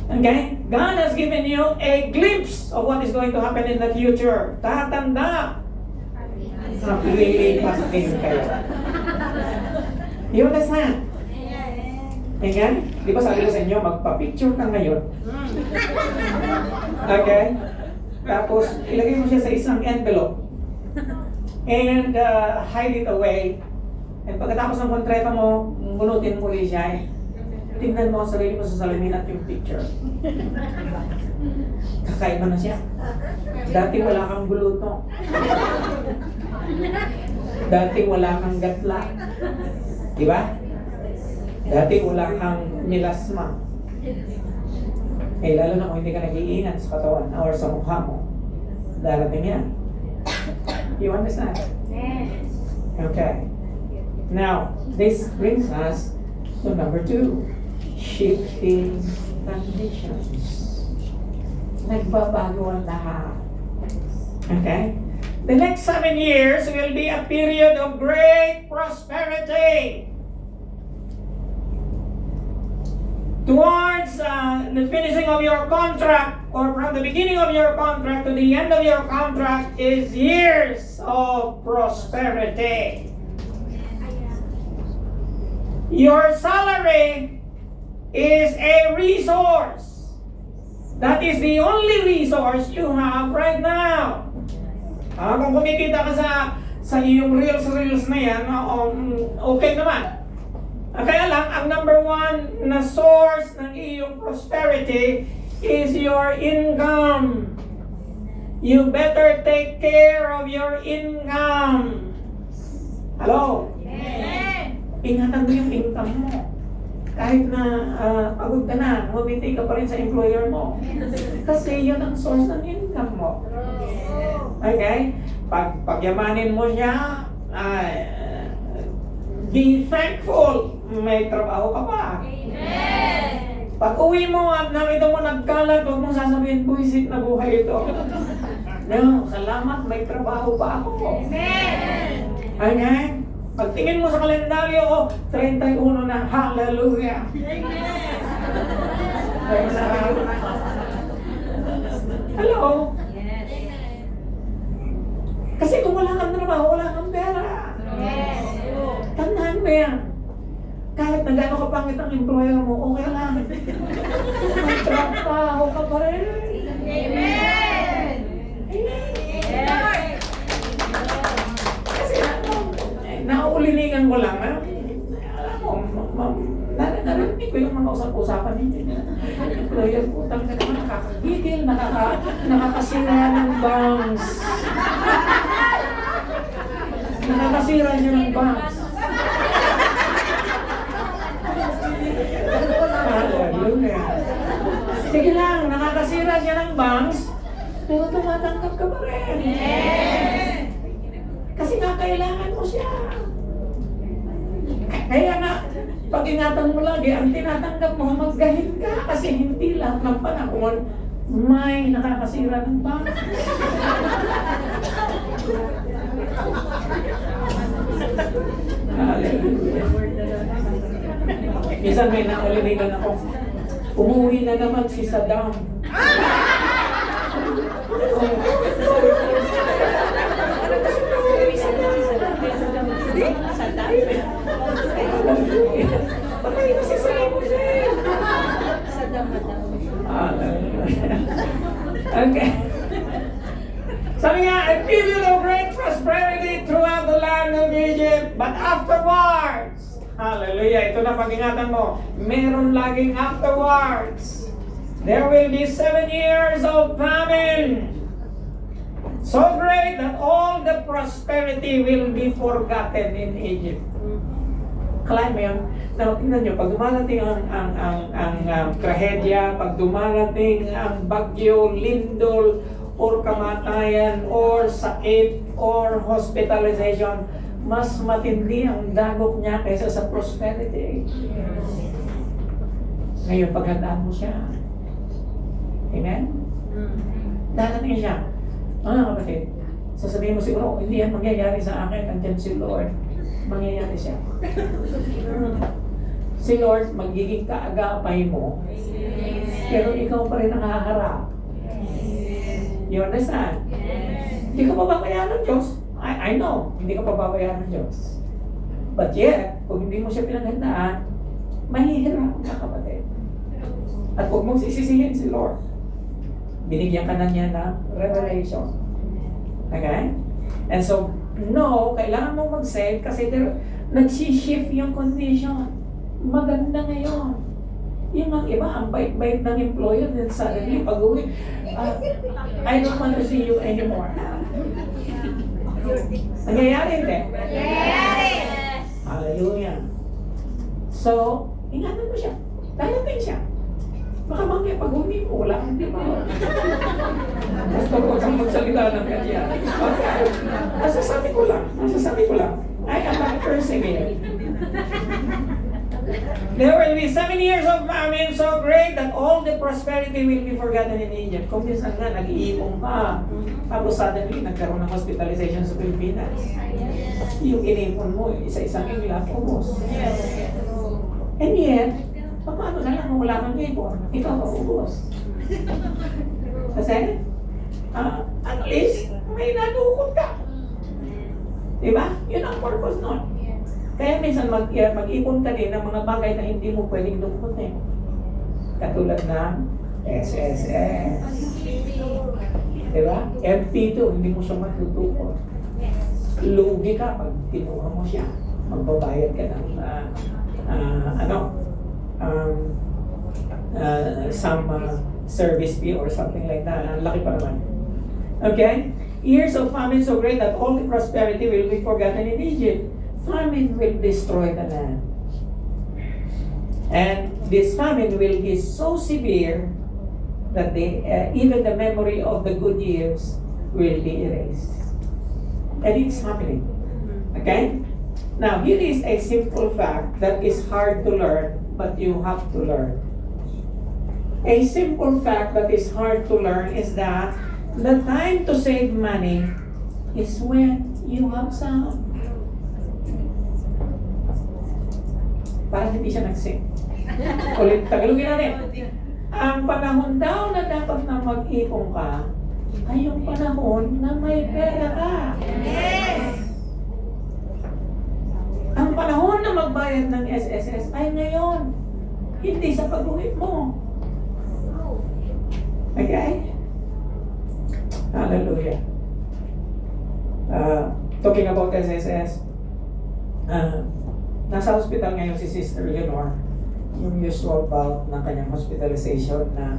Okay? God has given you a glimpse of what is going to happen in the future. Tatanda. Naglilipas din kayo. You understand? Okay? Di ba sabi ko sa inyo, magpa-picture ka ngayon. Okay? Tapos, ilagay mo siya sa isang envelope. And hide it away. And pagkatapos ng kontrata mo, bunutin mo rin siya. Tingnan mo ang sarili mo sa salamin at yung picture. Kakaiba na siya. Dati wala kang buluto. Dati wala kang gatla. Diba? Dati wala kang milasma. Eh, lalo na kung hindi ka nag-iingat sa katawan or sa mukha mo. Darating yan. You understand? Okay. Now, this brings us to number 2. Shifting conditions. Nagbabago ang lahat. Okay? The next 7 years will be a period of great prosperity. Towards the finishing of your contract, or from the beginning of your contract to the end of your contract, is years of prosperity. Your salary is a resource. That is the only resource you have right now. Kung kumikita ka sa iyong reels na yan, okay naman. Kaya lang, ang number 1 na source ng iyong prosperity is your income. You better take care of your income. Hello? Ingatan mo yung income mo. Kahit na pagod ka na, ngumiti ka pa rin sa employer mo. Kasi yun ang source ng income mo. Okay? Pagyamanin mo siya, be thankful. May trabaho ka pa. Pag uwi mo at nakita mo nagkalat, huwag mong sasabihin, buwisit na buhay ito. No, salamat, may trabaho pa ako. Okay? Pagtingin mo sa kalendaryo, 31 na, hallelujah. Hello? Kasi kung wala kang trabaho, wala kang pera. Tandaan mo yan. Kahit na gano'n kapangit ang employer mo, okay lang. May trabaho ka pa rin. Amen! Kasi nauulilingan ko lang. Alam mo, narinig ko yung mga usap-usapan ninyo. Employer po talaga naman nakakagigil, nakakasira ng banks. Nakakasira niyo ng banks. Sige lang, nakakasira siya ng banks, pero tumatanggap ka pa rin. Kasi nga kailangan mo siya. Kaya nga, pag-ingatan mo lagi, ang tinatanggap mo, maggahin ka. Kasi hindi lahat ng panahon may nakakasira ng banks. Hallelujah. Minsan may nakalinigan ako. Umuwi na naman si Saddam. Patay na si Saddam Hussein. Okay. Sabi nga, a period of great prosperity throughout the land of Egypt, but afterwards, hallelujah, ito na pag-ingatan mo, meron laging afterwards. There will be 7 years of famine, so great that all the prosperity will be forgotten in Egypt. Kalahin mo yun? Now, tingnan nyo, pag dumarating ang trahedya, pag dumarating ang bagyo, lindol, or kamatayan, or sakit, or hospitalization, mas matindi ang dagok niya kaysa sa prosperity. Ngayon, paghandaan mo siya. Amen? Darating siya. Mga kapatid, sasabihin mo siguro, hindi yan mangyayari sa akin, andyan si Lord. Mangyayari siya. Si Lord, magiging kaagapay mo, pero ikaw pa rin ang haharap. You understand? Hindi ka pababayaan ng Diyos. I know, hindi ka pababayaan ng Diyos. But yet, kung hindi mo siya pinaghandaan, mahihirap ka, kapatid. At huwag mong sisisihin si Lord. Binigyan ka na niya ng revelation. Okay? And so, no, kailangan mong mag-save kasi nag-shift yung condition. Maganda ngayon. Yung mga iba, ang bait-bait ng employer, then suddenly, pag-uwi, I don't want to see you anymore. Nangyayari, hindi? Yes! Hallelujah. So, ingatan mo siya. Dalating siya. Baka mamaya pag humi mo, wala kang di ba? Basta huwag kang magsalita ng kanya. Okay. Masasabi ko lang. I am not cursing it. There will be 7 years of famine so great that all the prosperity will be forgotten in Egypt. Kung minsan nga, nag-iipong ka. Tapos suddenly, nagkaroon ng hospitalization sa Pilipinas. Yung inipon mo, isa-isang iglap, ubos. And yet, paano na lang kung wala kang ipon? Ikaw ubos. Kasi, at least, may nadukot ka. Diba? Yun ang purpose nun. Kaya minsan mag-ipon ka din ng mga bagay na hindi mo pwedeng dukutin. Katulad ng SSS. Diba? FT2, hindi mo siya matutupon. Lugi ka pag tinuha mo siya. Magbabayad ka ng some service fee or something like that. Ang laki pa naman. Okay? Years of famine so great that all the prosperity will be forgotten in Egypt. Famine will destroy the land. And this famine will be so severe that even the memory of the good years will be erased. And it's happening. Okay? Now, here is a simple fact that is hard to learn, but you have to learn. A simple fact that is hard to learn is that the time to save money is when you have some. Parang hindi siya nag-save. Ulit, Tagalogin natin. Ang panahon daw na dapat na mag-ipon ka ay yung panahon na may pera ka. Yes! Ang panahon na magbayad ng SSS ay ngayon. Hindi sa pag-uwi mo. Okay? Hallelujah. Talking about SSS, nasa hospital ngayon si Sister Leonor, yung usual bout ng kanyang hospitalization na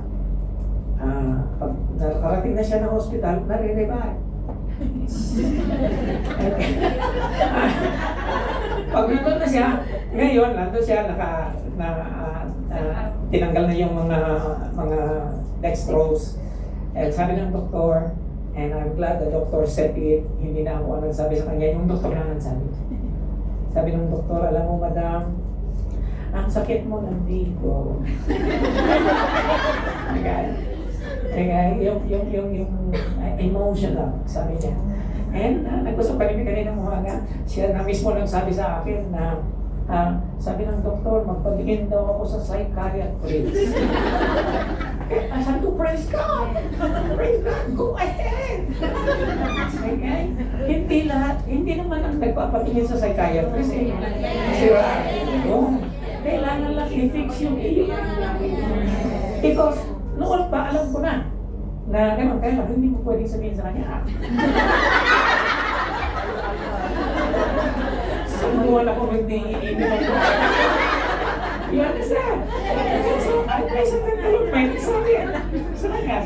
pag nakarating na siya ng hospital, nare-revive. Pag nandun na siya, ngayon, nandun siya, tinanggal na yung mga dextrose. And sabi ng doktor, and I'm glad the doctor said it, hindi na ako ang nagsabi sa kanya, yung doktor na nagsabi. Sabi ng doktor, alam mo madam, ang sakit mo nandito. Yung emotional, sabi niya. And nag-usap pa rin kanina umaga, siya na mismo nagsabi sa akin na sabi ng doktor, magpatingin daw ako sa psychiatrist. Sabi ko, praise God! Praise God! Go ahead! Okay? Hindi naman ang nagpapatingin sa psychiatrist eh. Kailangan lang i-fix yung iyo. Because noon pa, alam ko na gano'n, kaya hindi mo pwedeng sabihin sa kanya. Sabuhan ako hindi you understand? So, ay sa tagalog, may sabi sa kanya,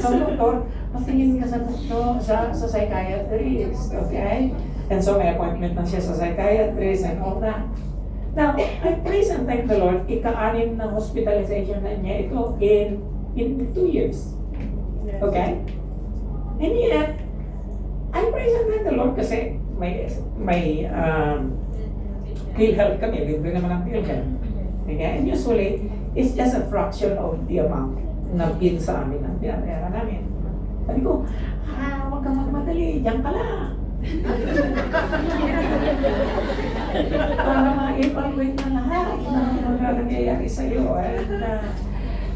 sa doktor, matingin ka sa doktor, sa psychiatrist, okay? And so may appointment na siya sa psychiatrist and all that. Now, I praise and thank the Lord, ika-anim na hospitalization na niya ito in 2 years. Okay? And yet, I praise and thank the Lord kasi may PhilHealth kami, libre naman ang PhilHealth. Okay? And usually, it's just a fraction of the amount na bill sa amin ang pinapayara namin. Sabi ko, huwag kang magmadali, diyan ka lang. Para ma-evaluate na lahat na nangyayari sa'yo.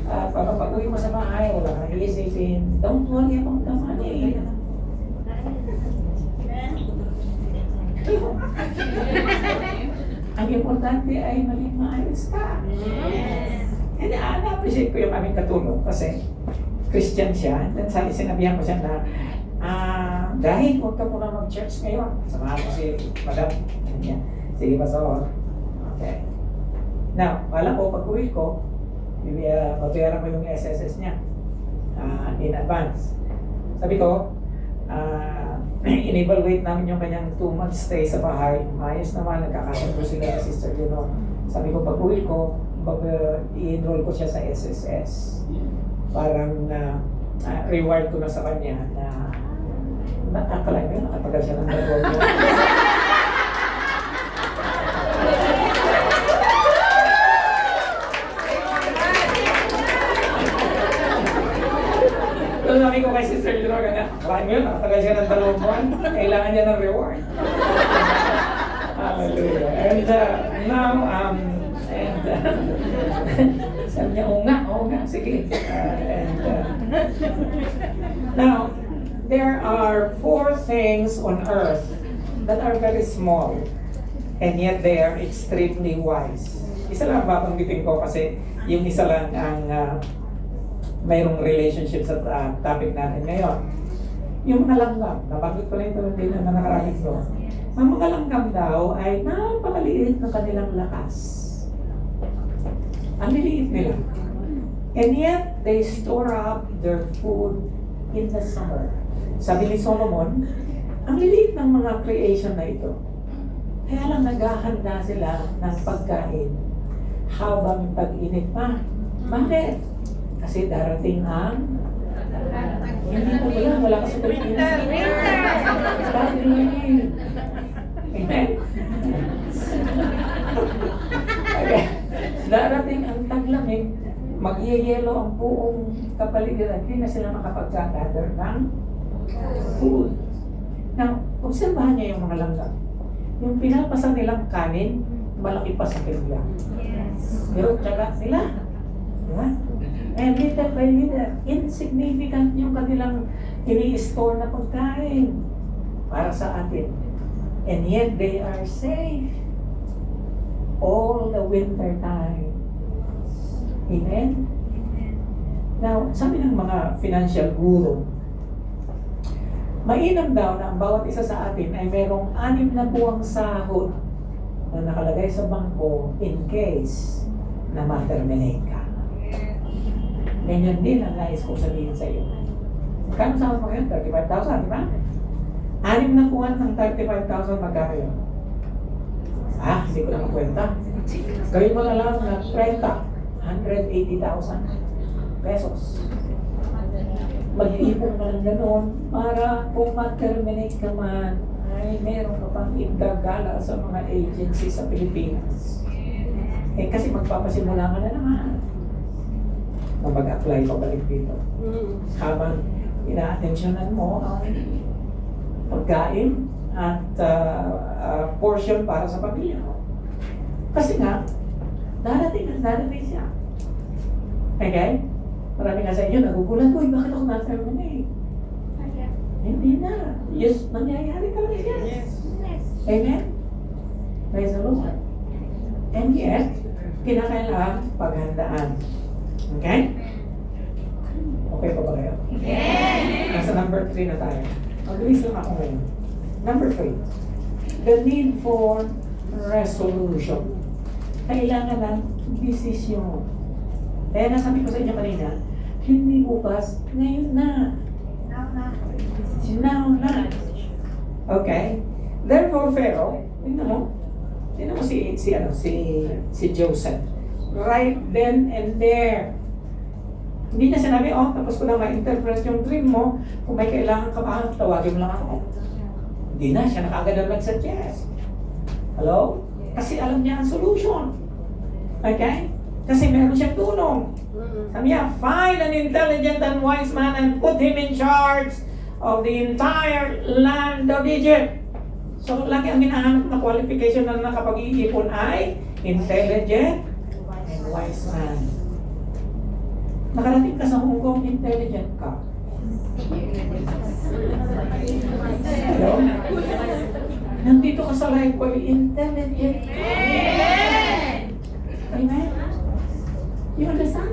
Para pag-uwi mo sa bahay, wala kang iisipin. Don't worry about the money. Ang importante ay maging maayos ka. And na-appreciate ko yung aming katulong kasi Christian siya. And then sinabihan ko siya na dahil huwag ka muna mag-church ngayon. Samahan ko si Madam. Sige, Pastor. Okay. Now, alam ko, pag-uwi ko, pagbayaran ko yung SSS niya in advance. Sabi ko, in-evaluate namin yung kanyang 2 months stay sa bahay. Ayos naman, nagkakasundo sila na Sister Leonor. Sabi ko, pag-uwi ko, kumbaga, i-enroll ko siya sa SSS. Parang reward ko na sa kanya na akala mo yun, nakatagal siya ng dalawang buwan. So sabi ko kay Sister Leonora na, akala mo yun, nakatagal siya ng dalawang buwan, kailangan niya ng reward. Hallelujah. And now, sabi niya, oo nga, sige. Now, there are 4 things on earth that are very small, and yet they are extremely wise. Isa lang babanggitin ko kasi yung isa lang ang mayroong relationship sa topic natin ngayon. Yung mga langgam, nabanggit ko na ito din na nakarating ko. Ang mga langgam daw ay napakaliit ng kanilang lakas. Ang liliit nila. And yet, they store up their food in the summer. Sabi ni Solomon, ang liliit ng mga creation na ito. Kaya lang naghahanda sila ng pagkain habang tag-init pa. Bakit? Kasi darating ang hindi pa wala kasi Pilipinas. Amen? Okay. Darating ang taglamig, mag-yelo ang buong kapaligiran, hindi na sila makapag-gather ng food. Now, obserbahan niya yung mga langgam. Yung pinapasa nilang kanin, malaki pa sa kanila. Pero tsaga nila. Diba? And little by little, insignificant yung kanilang ini-store na pagkain para sa atin. And yet they are safe all the winter time. Amen? Now, sabi ng mga financial guru, mainam daw na ang bawat isa sa atin ay merong 6 na buwang sahod na nakalagay sa bangko in case na ma-terminate ka. Ganyan din ang nais ko sabihin sa iyo. Kano sahod mo yun? 35,000, di ba? 6 na buwan ng 35,000, magkano yun? Hindi ko na makwenta. Gawin mo na lang na 30, 180,000 pesos. Mag-iipon ka ng gano'n para kung ma-terminate ka man, ay meron ka pang igagala sa mga agency sa Pilipinas. Kasi magpapasimula ka na naman na mag-apply ka balik dito. Habang ina-attensyonan mo ang pagkain at portion para sa pamilya mo. Kasi nga, darating siya. Okay? Marami nga sa inyo nagugulat, uy, bakit ako na-terminate? Hindi na. Yes, nangyayari talaga yan. Yes. Amen? Praise the Lord. And yet, kinakailangan paghandaan. Okay? Okay pa ba kayo? Yes! Nasa number 3 na tayo. Mag-release lang ako ngayon. Number 3. The need for resolution. Kailangan ng desisyon. Kaya nasabi ko sa inyo kanina, hindi bukas, ngayon na. Now na. Okay? Therefore, Pharaoh, tingnan mo si Joseph. Right then and there. Hindi niya sinabi, tapos ko na ma-interpret yung dream mo. Kung may kailangan ka pa, tawagin mo lang ako. Hindi na, siya na kaagad ang nag-suggest. Hello? Kasi alam niya ang solution. Okay? Kasi meron siyang tulong. Sabi niya, find an intelligent and wise man and put him in charge of the entire land of Egypt. So, lagi ang hinahanap na qualification na nakapag-iipon ay intelligent and wise man. Nakarating ka sa Hong Kong, intelligent ka. Hello? Nandito ka sa life ko, intelligent ka. Amen? You understand?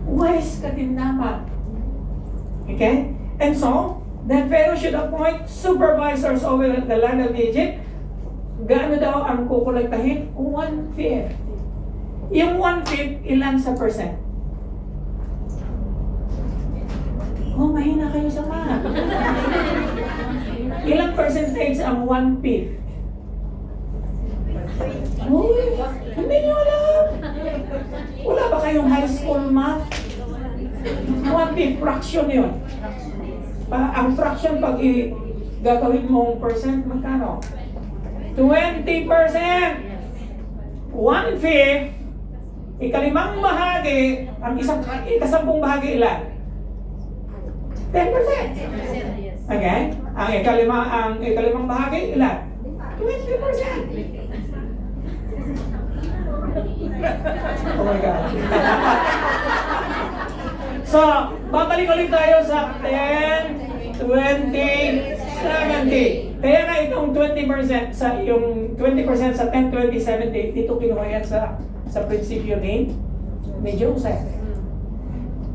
Wise ka din dapat. Okay? And so, then Pharaoh should appoint supervisors over the land of Egypt. Gaano daw ang kukolektahin? 1/5. Yung 1/5, ilan sa percent? Mahina kayo sa math. Ilang percentage ang 1/5? Uy, hindi nyo alam. kayong high school math? 20 fraction yun. Ang fraction pag gagawin mong percent, magkano? 20%. 1/5. Ikalimang bahagi, ang ikasampung bahagi ilan? 10%. Okay? Ang ikalimang bahagi ilan? 20%. Oh my God. So, babalik ulit tayo sa 10, 20, 70. Kaya nga itong 20% sa yung 20% sa 10, 20, 70, dito kinuha yan sa prinsipyo ni Joseph.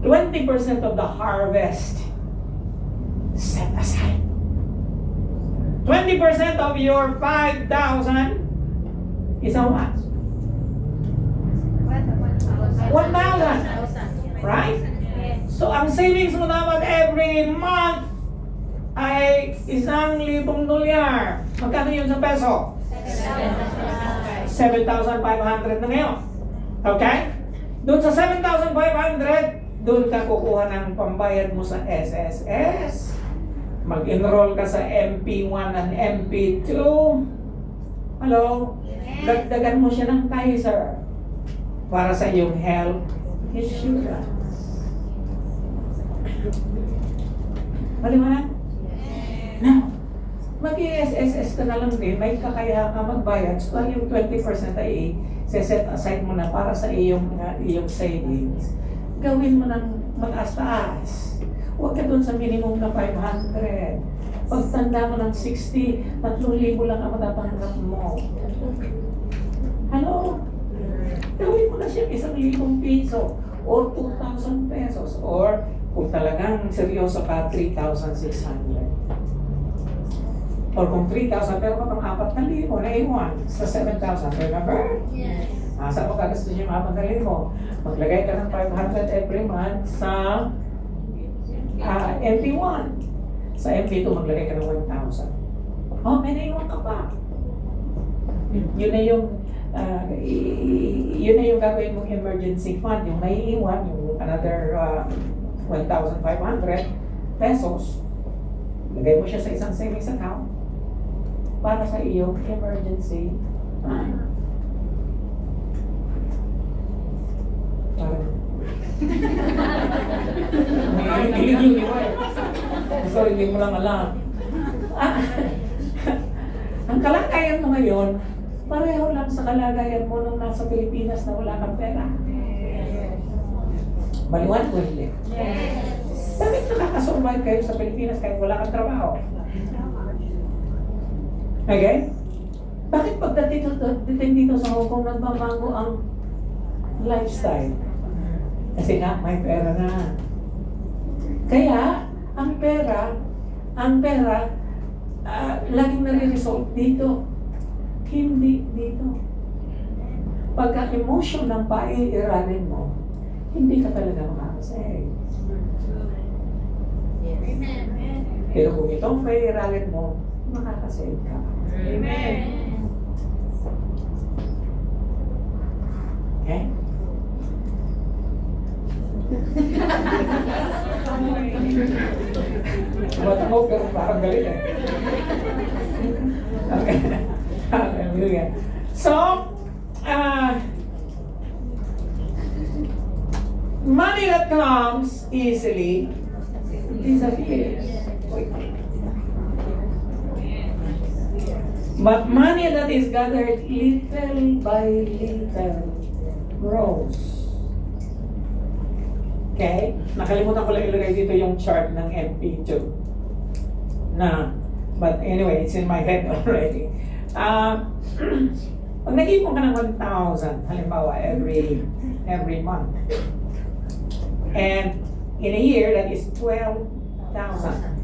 20% of the harvest set aside. 20% of your 5,000 is how much? 1,000. Right? So, ang savings mo naman every month ay $1,000. Magkano yun sa peso? 7,500 na ngayon. Okay? Doon sa 7,500, doon ka kukuha ng pambayad mo sa SSS. Mag-enroll ka sa MP1 and MP2. Hello? Dagdagan mo siya ng Kaiser para sa iyong health insurance. Maliwanag? Now, mag-SSS ka na lang din, may kakayahan ka magbayad, so yung 20% ay set aside mo na para sa iyong savings. Gawin mo ng mataas-taas. Huwag ka dun sa minimum na 500. Pagtanda mo ng 60, 3,000 lang ang matatanggap mo. Hello? Gawin mo na siya 1,000 piso or 2,000 pesos or kung talagang seryoso ka, 3,600. Or kung 3,000 pero patang 4,000 na iwan sa 7,000. Remember? Yes. Saan mo kagasto yung 4,000? Maglagay ka ng 500 every month sa MP1. Sa MP2, maglagay ka ng 1,000. Oh, may naiwan ka pa. Yun na yung gagawin mong emergency fund. Yung naiiwan, yung another 1,500 pesos. Lagay mo siya sa isang savings account para sa iyong emergency fund. May ilig yung iba eh. So, hindi mo lang alam. Ang kalagayan mo ngayon, pareho lang sa kalagayan mo nung nasa Pilipinas na wala kang pera. Baliwan ko hindi. Bakit nakakasurvive kayo sa Pilipinas kahit wala kang trabaho? Okay? Bakit pagdating dito sa Hong Kong, nagbabago ang lifestyle? Kasi nga, may pera na. Kaya, ang pera, laging nare-resolve dito. Hindi dito. Pagka emotion ng paiiralin mo, hindi ka talaga makakasave. Pero kung itong paiiralin mo, makakasave ka. Amen. Okay? Mata mo pero parang galit eh. Okay. Hallelujah. So, money that comes easily disappears. But money that is gathered little by little grows. Okay? Nakalimutan ko lang ilagay dito yung chart ng MP2. But anyway, it's in my head already. Pag nag-ipon ka ng 1,000, halimbawa, every month. And in a year, that is 12,000.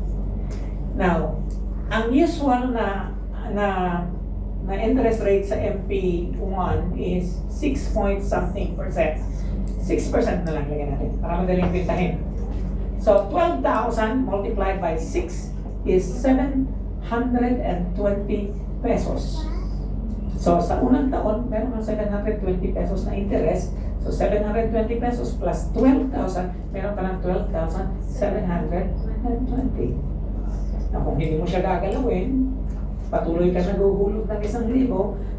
Now, ang usual na interest rate sa MP1 is 6 point something percent. 6% na lang lagyan natin para madaling pintahin. So, 12,000 multiplied by 6 is 720 pesos. So, sa unang taon, meron ng 720 pesos na interest. So 720 pesos plus 12,000, meron ka ng 12,720. Na kung hindi mo siya gagalawin, patuloy ka naguhulog ng 1,000,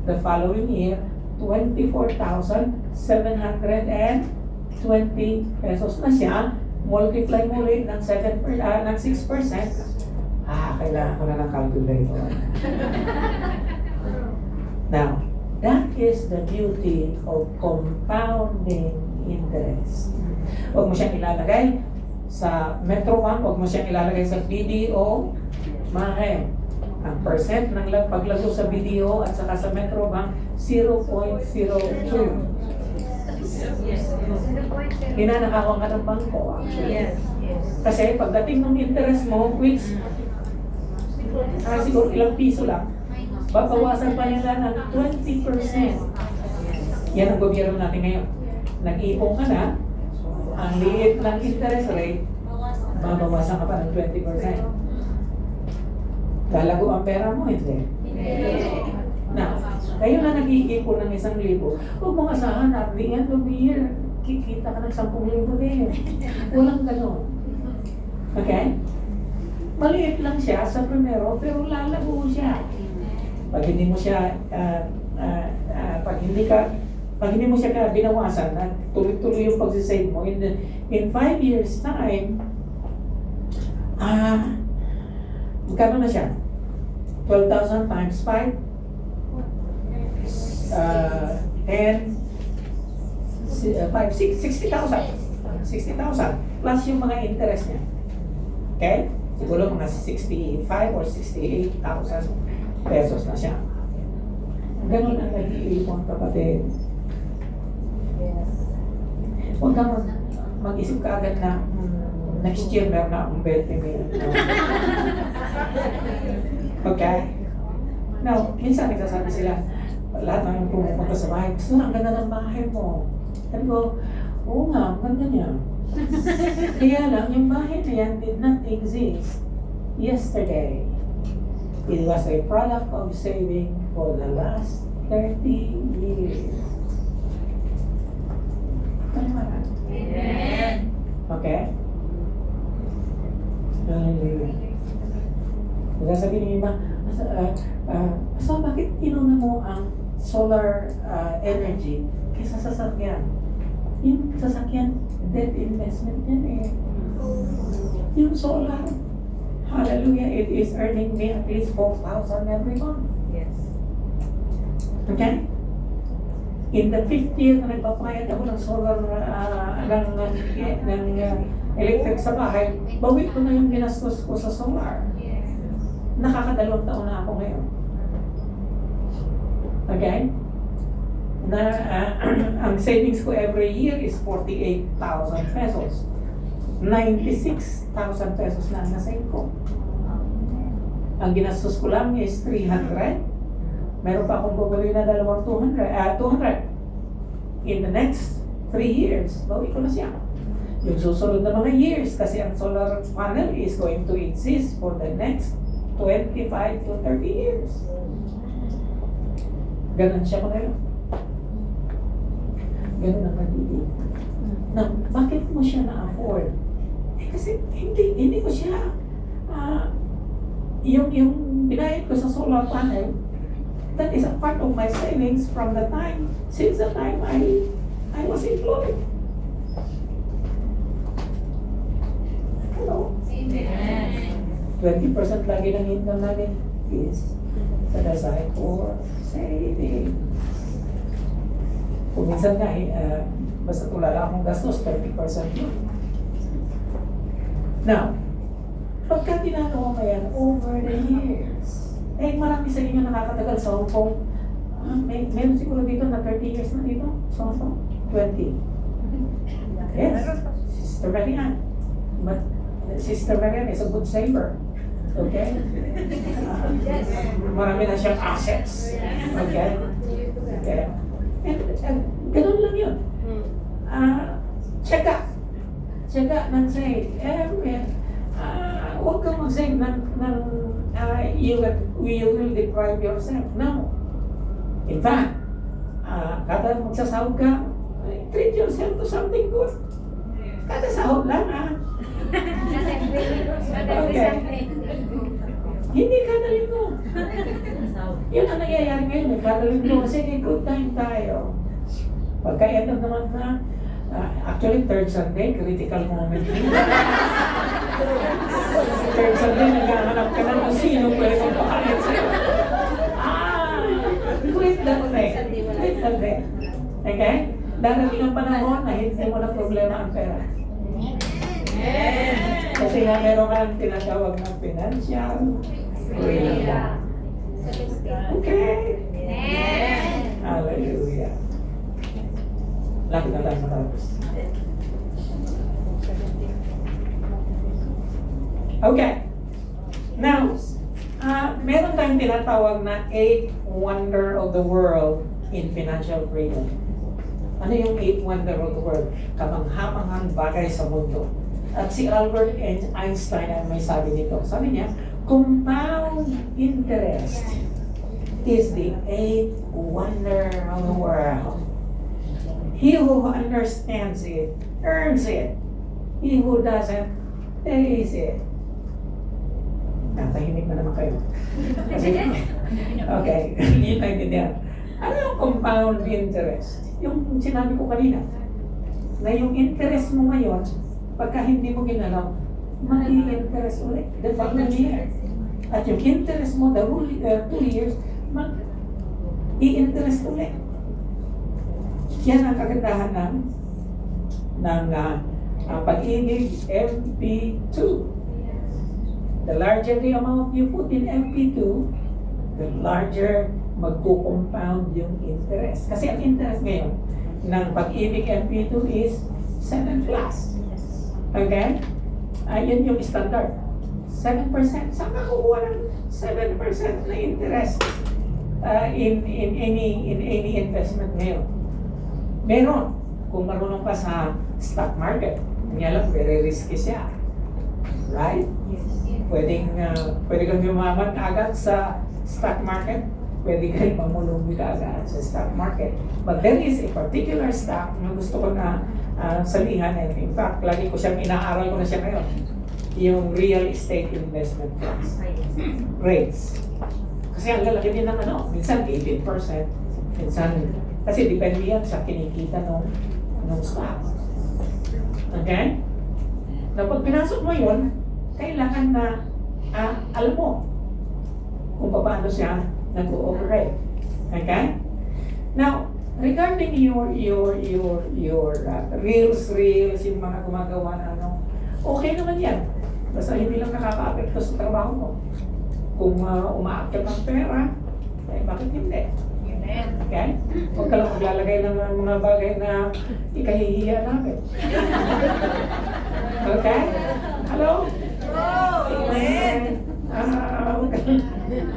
the following year, 24,720 pesos na siya, multiply mo ulit ng 6%, kailangan ko na ng calculator. Now, that is the beauty of compounding interest. Huwag mo siyang ilalagay sa Metro Bank, huwag mo siyang ilalagay sa BDO, Mahem. Ang percent ng paglago sa BDO at saka sa Metro Bank, 0.02. Ninanakawan ka ng bangko, actually. Kasi pagdating ng interest mo, which siguro ilang piso lang, babawasan pa nila ng 20%. Yan ang gobyerno natin ngayon. Nag-iipon ka na, ang liit ng interest rate, babawasan ka pa ng 20%. Lalago ang pera mo, hindi. Now, kayo na nag-iipon ng 1,000, huwag mo asahan at the end of the year, kikita ka ng 10,000 din. Walang ganon. Okay? Maliit lang siya sa primero, pero lalago siya. Pag hindi mo siya, pag hindi mo siya binawasan, tuloy-tuloy yung pagsisave mo, in 5 years time, magkano na siya? 12,000 times 5, 10, 60,000. 60,000 plus yung mga interest niya. Okay? Siguro mga 65 or 68,000 pesos na siya. Ganun ang nag-iipon, kapatid. Huwag ka mag-isip ka agad na next year meron na akong 20 million. Okay? Now, minsan nagsasabi sila, lahat ng pumupunta sa bahay, gusto na ang ganda ng bahay mo. Sabi ko, oo nga, ang ganda niya. Kaya lang, yung bahay na yan did not exist yesterday. It was a product of saving for the last 30 years. Amen. Okay? Hallelujah. Sasabihin niyo iba, so bakit inuna mo ang solar energy kaysa sasakyan? Yung sasakyan, debt investment yan eh. Yung solar, hallelujah, it is earning me at least 4,000 every month. Yes. Okay? In the 5th year na nagpapayad ako ng solar, ng electric sa bahay, bawit ko na yung ginastos ko sa solar. Nakakadalawang taon na ako ngayon. Okay? Na, ang savings ko every year is 48,000 pesos. 96,000 pesos lang na save ko. Ang ginastos ko lang is 300. Meron pa akong bubuli na 200. In the next 3 years, bawi ko na siya. Yung susunod na mga years, kasi ang solar panel is going to exist for the next 25 to 30 years. Ganun siya mga yun. Ganun ang pag-ibig. Now, bakit mo siya na-afford? Kasi hindi ko siya, yung binayad ko sa solar panel, that is a part of my savings from the time, since the time I was employed. Hello? Amen. 20% lagi ng income namin is set aside for saving. Kung minsan nga, basta tulala akong gastos, 30% yun. Now, pagka tinagawa mo yan over the years, marami sa inyo nakakatagal sa Hong Kong. Meron siguro dito na 30 years na dito sa Hong Kong. 20. Yes. Sister Marian. But Sister Marian is a good saver. Okay? Marami na siyang assets. Okay? Okay. And ganun lang yun. Tsaka ng save. Huwag kang mag-save ng you will deprive yourself. No. In fact, kada magsasahod ka, treat treat yourself to something good. Kada sahod lang, ha? Okay. Hindi kada linggo. Yun ang nangyayari ngayon, kada linggo. Sige, good time tayo. Pagka end of the month na, actually, third Sunday, critical moment. Third Sunday, naghahanap ka na kung sino pwede mong pakain sa'yo. Quit the day. Quit the day. Okay? Darating ang panahon na hindi mo na problema ang pera. Kasi nga meron ka ng tinatawag ng financial freedom. Okay? Hallelujah. Lapit na tayo matapos. Okay. Now, meron tayong tinatawag na 8 wonder of the world in financial freedom. Ano yung 8 wonder of the world? Kamanghamanghang bagay sa mundo. At si Albert Einstein ang may sabi nito. Sabi niya, compound interest is the 8th wonder of the world. He who understands it, earns it. He who doesn't, pays it. Natahimik na naman kayo. Kasi, okay, hindi naintindihan. Ano yung compound interest? Yung sinabi ko kanina, na yung interest mo ngayon, pagka hindi mo ginalaw, mag-i-interest ulit the following year. At yung interest mo, the whole 2 years, mag-i-interest ulit. Yan ang kagandahan ng Pag-ibig MP2. The larger the amount you put in MP2, the larger magko-compound yung interest. Kasi ang interest ngayon ng Pag-ibig MP2 is 7 plus. Okay? Yun yung standard. 7%. Saan ka kukuha ng 7% na interest in any investment ngayon? Meron. Kung marunong ka sa stock market, nga lang, very risky siya. Right? Pwede kang yumaman agad sa stock market, pwede kang mamulumi ka agad sa stock market. But there is a particular stock na gusto ko na salihan, and in fact, lagi ko siyang inaaral ko na siya ngayon. Yung real estate investment rates. Kasi ang lalaki din ng minsan 18%, minsan, kasi depende yan sa kinikita ng stock. Okay? Na pag pinasok mo yun, kailangan na alam mo kung paano siya nag-ooperate. Okay? Now, regarding your reels, yung mga gumagawa na okay naman yan. Basta hindi lang nakaka-apekto sa trabaho mo. Kung umaakyat ng pera, bakit hindi? Okay? Huwag ka lang maglalagay ng mga bagay na ikahihiya namin. Okay? Hello? Amen.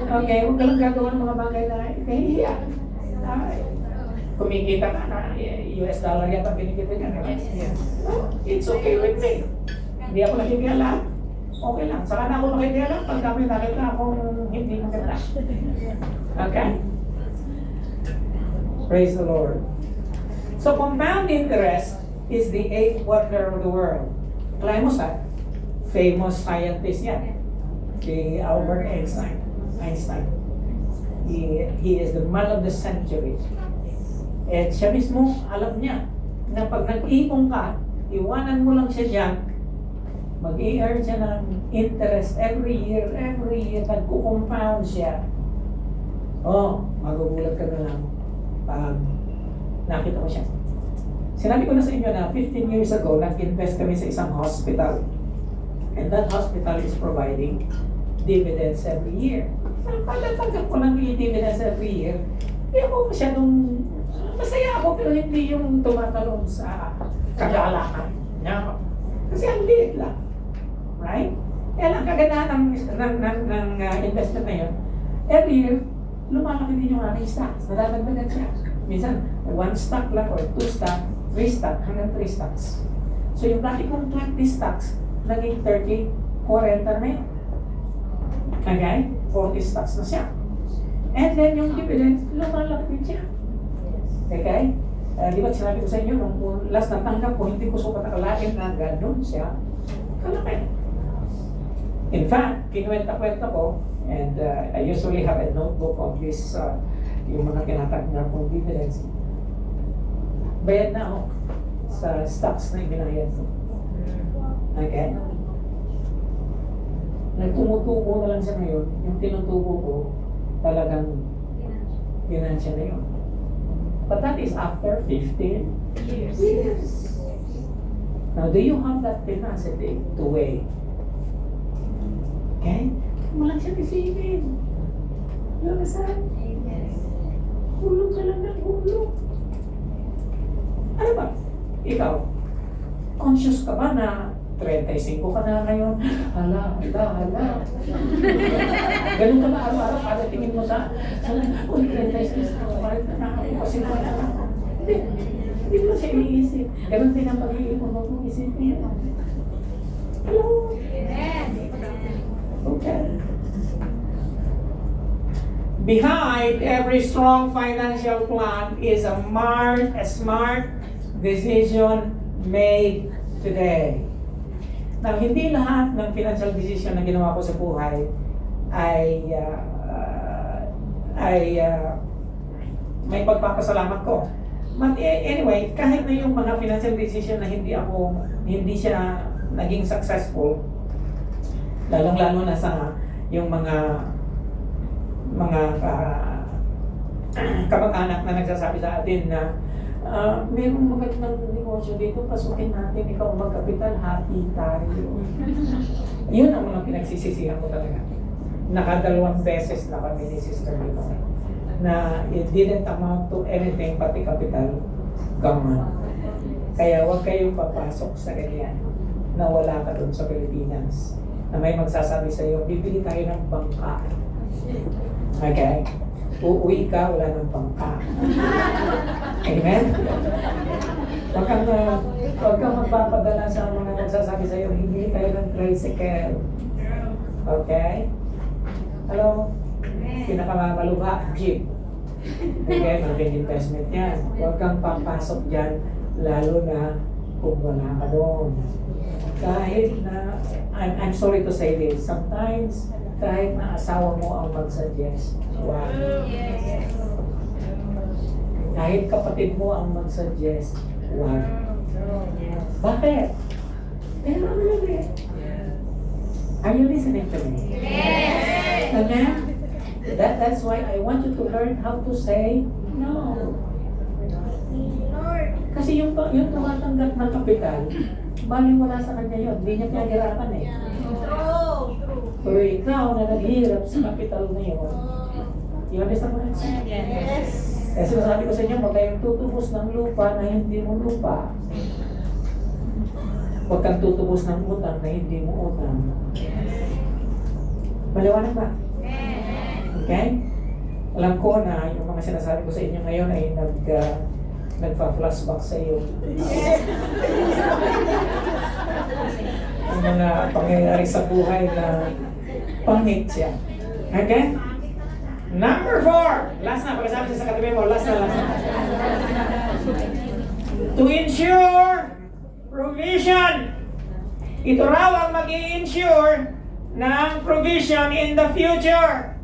Okay, huwag ka lang gagawa ng mga bagay na ikahihiya. Kumikita ka na US dollar yata binigyan niya. It's okay with me. Hindi ako nakikialam. Okay lang. Saka na ako nakikialam pag kami nakita akong hindi maganda. Okay? Praise the Lord. So compound interest is the 8th wonder of the world. Alam mo sa famous scientist yan, si Albert Einstein. He is the man of the century. At siya mismo, alam niya na pag nag-ipon ka, iwanan mo lang siya dyan, mag-i-earn siya ng interest every year, nagko-compound siya. Magugulat ka na lang pag nakita ko siya. Sinabi ko na sa inyo na 15 years ago, nag-invest kami sa isang hospital. And that hospital is providing dividends every year. Pagkatanggap ko ng dividends every year, hindi ako masyadong masaya ako, pero hindi yung tumatalon sa kagalakan niya. Kasi ang liit lang. Right? Kaya lang kagandahan ng investment na yun, every year, lumalaki din yung aking stocks. Nadadagdagan siya. Minsan, 1 stock lang or 2 stock, 3 stock, hanggang 3 stocks. So yung dati kong 20 stocks, naging 30, 40 na yun. Okay? 40 stocks na siya. And then yung dividend, lumalaki din siya. Okay? Di ba sinabi ko sa inyo, nung last na tanggap ko, hindi ko sukat nakalain na gano'n siya. Kalaki. In fact, kinuwenta-kwenta ko, and I usually have a notebook of this, yung mga tinatanggap kong dividends. Bayad na ako sa stocks na ibinayad ko. Okay? Nagtumutubo na lang siya ngayon, yung tinutubo ko, talagang financial na yun. But that is after 15 years. Now, do you have that tenacity to weigh? Okay? Walang siya isipin. You understand? Hulog ka lang ng hulog. Ano ba? Ikaw, conscious ka ba na 35 ka na ngayon? Hala. Ganun ka ba araw-araw para tingin mo sa 35 ka na kasi na. Hindi mo siya iniisip. Ganun din ang pag-iipon mo kung isipin. Hello? Okay. Behind every strong financial plan is a smart decision made today. Now, hindi lahat ng financial decision na ginawa ko sa buhay ay may pagpapasalamat ko. But anyway, kahit na yung mga financial decision na hindi siya naging successful, lalong-lalo na sa yung mga kamag-anak na nagsasabi sa atin na mayroong magandang negosyo dito, pasukin natin, ikaw magkapital, hati tayo. Yun ang mga pinagsisisihan ko talaga. Nakadalawang beses na kami ni Sister dito na it didn't amount to anything pati kapital, gone. Kaya huwag kayong papasok sa ganyan na wala ka doon sa Pilipinas. Na may magsasabi sa iyo, bibili tayo ng bangka. Okay? Uuwi ka, wala ng bangka. Amen? Huwag kang magpapadala sa mga nagsasabi sa iyo, hindi tayo ng tricycle. Okay? Hello? Pinakamamaluha, jeep. Okay, magandang investment yan. Huwag kang papasok dyan, lalo na kung wala ka doon. Kahit na, I'm sorry to say this, sometimes kahit na asawa mo ang mag-suggest, wag. Kahit kapatid mo ang mag-suggest, wag. Bakit? Pero ano yun eh? Are you listening to me? Yes! Amen? That's why I want you to learn how to say no. Kasi yung tumatanggap ng kapital, bali wala sa kanya yun. Hindi niya pinaghirapan eh. Pero ikaw na naghihirap sa kapital na yun, you understand what I'm saying? Yes! Kasi sabi ko sa inyo, huwag kayong tutubos ng lupa na hindi mo lupa. Huwag kang tutubos ng utang na hindi mo utang. Maliwanag ba? Okay? Alam ko na yung mga sinasabi ko sa inyo ngayon ay nagpa-flashback sa iyo. Yung mga pangyayari sa buhay na pangit siya. Okay? Number 4. Last na. Pagkasabi sa katabi mo. Last na. To ensure provision. Ito raw ang mag-i-ensure ng provision in the future.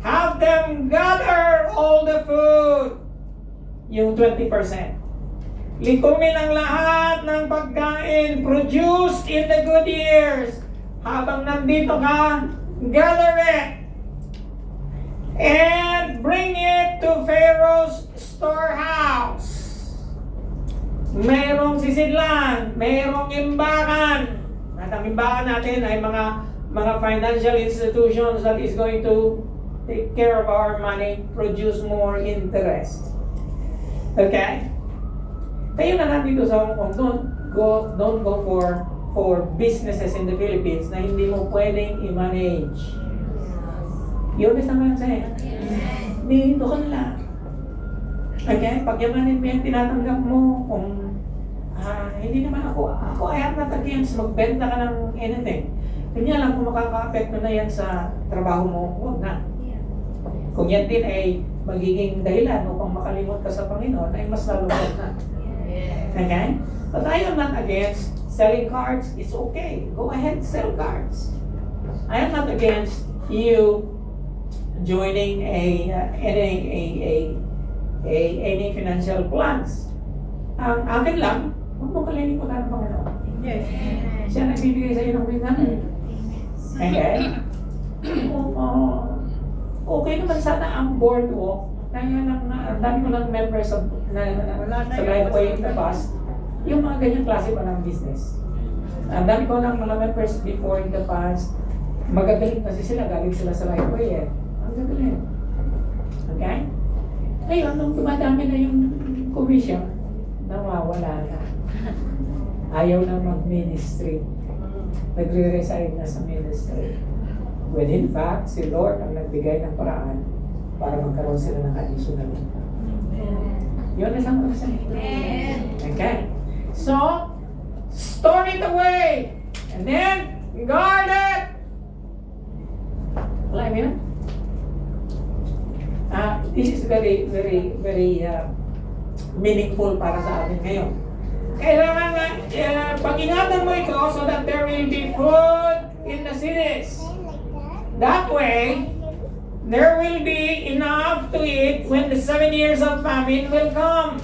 Have them gather all the food. Yung 20%. Likumin ang lahat ng pagkain produced in the good years. Habang nandito ka, gather it. And bring it to Pharaoh's storehouse. Merong sisidlan, merong imbakan. At ang imbakan natin ay mga financial institutions that is going to take care of our money, produce more interest. Okay? Kayo na nandito sa Hong Kong, don't go for businesses in the Philippines na hindi mo pwedeng i-manage. You understand what I'm saying? Dito ka na. Okay? Pagyamanin mo yung tinatanggap mo kung hindi naman ako I am not against magbenta ka ng anything. Kanya lang kung makaka-apekto na yan sa trabaho mo, huwag na. Kung yan din ay magiging dahilan upang makalimot ka sa Panginoon ay mas lalubog na. Okay? But I am not against selling cards. It's okay. Go ahead, sell cards. I am not against you joining any financial plans. Ang akin lang, huwag mo kalilimutan ng Panginoon. Yes. Siya nagbibigay sa iyo ng wisdom. Okay? Okay naman sana ang boardwalk. Kaya lang ang dami ko ng members sa Lifeway in the past, yung mga ganyang klase pa ng business. Ang dami ko ng mga members before in the past, magagaling kasi sila, galing sila sa Lifeway eh. Ang gagaling. Okay? Ngayon, nung dumadami na yung commission, nawawala na. Ayaw na mag-ministry. Nagre-resign na sa ministry. When in fact, si Lord ang nagbigay ng paraan para magkaroon sila ng additional income. Yun ang isang saying. Okay? So, store it away. And then, guard it. Alam mo yun? This is very, very, very meaningful para sa atin ngayon. Kailangan na pag-ingatan mo ito so that there will be food in the cities. That way, there will be enough to eat when the 7 years of famine will come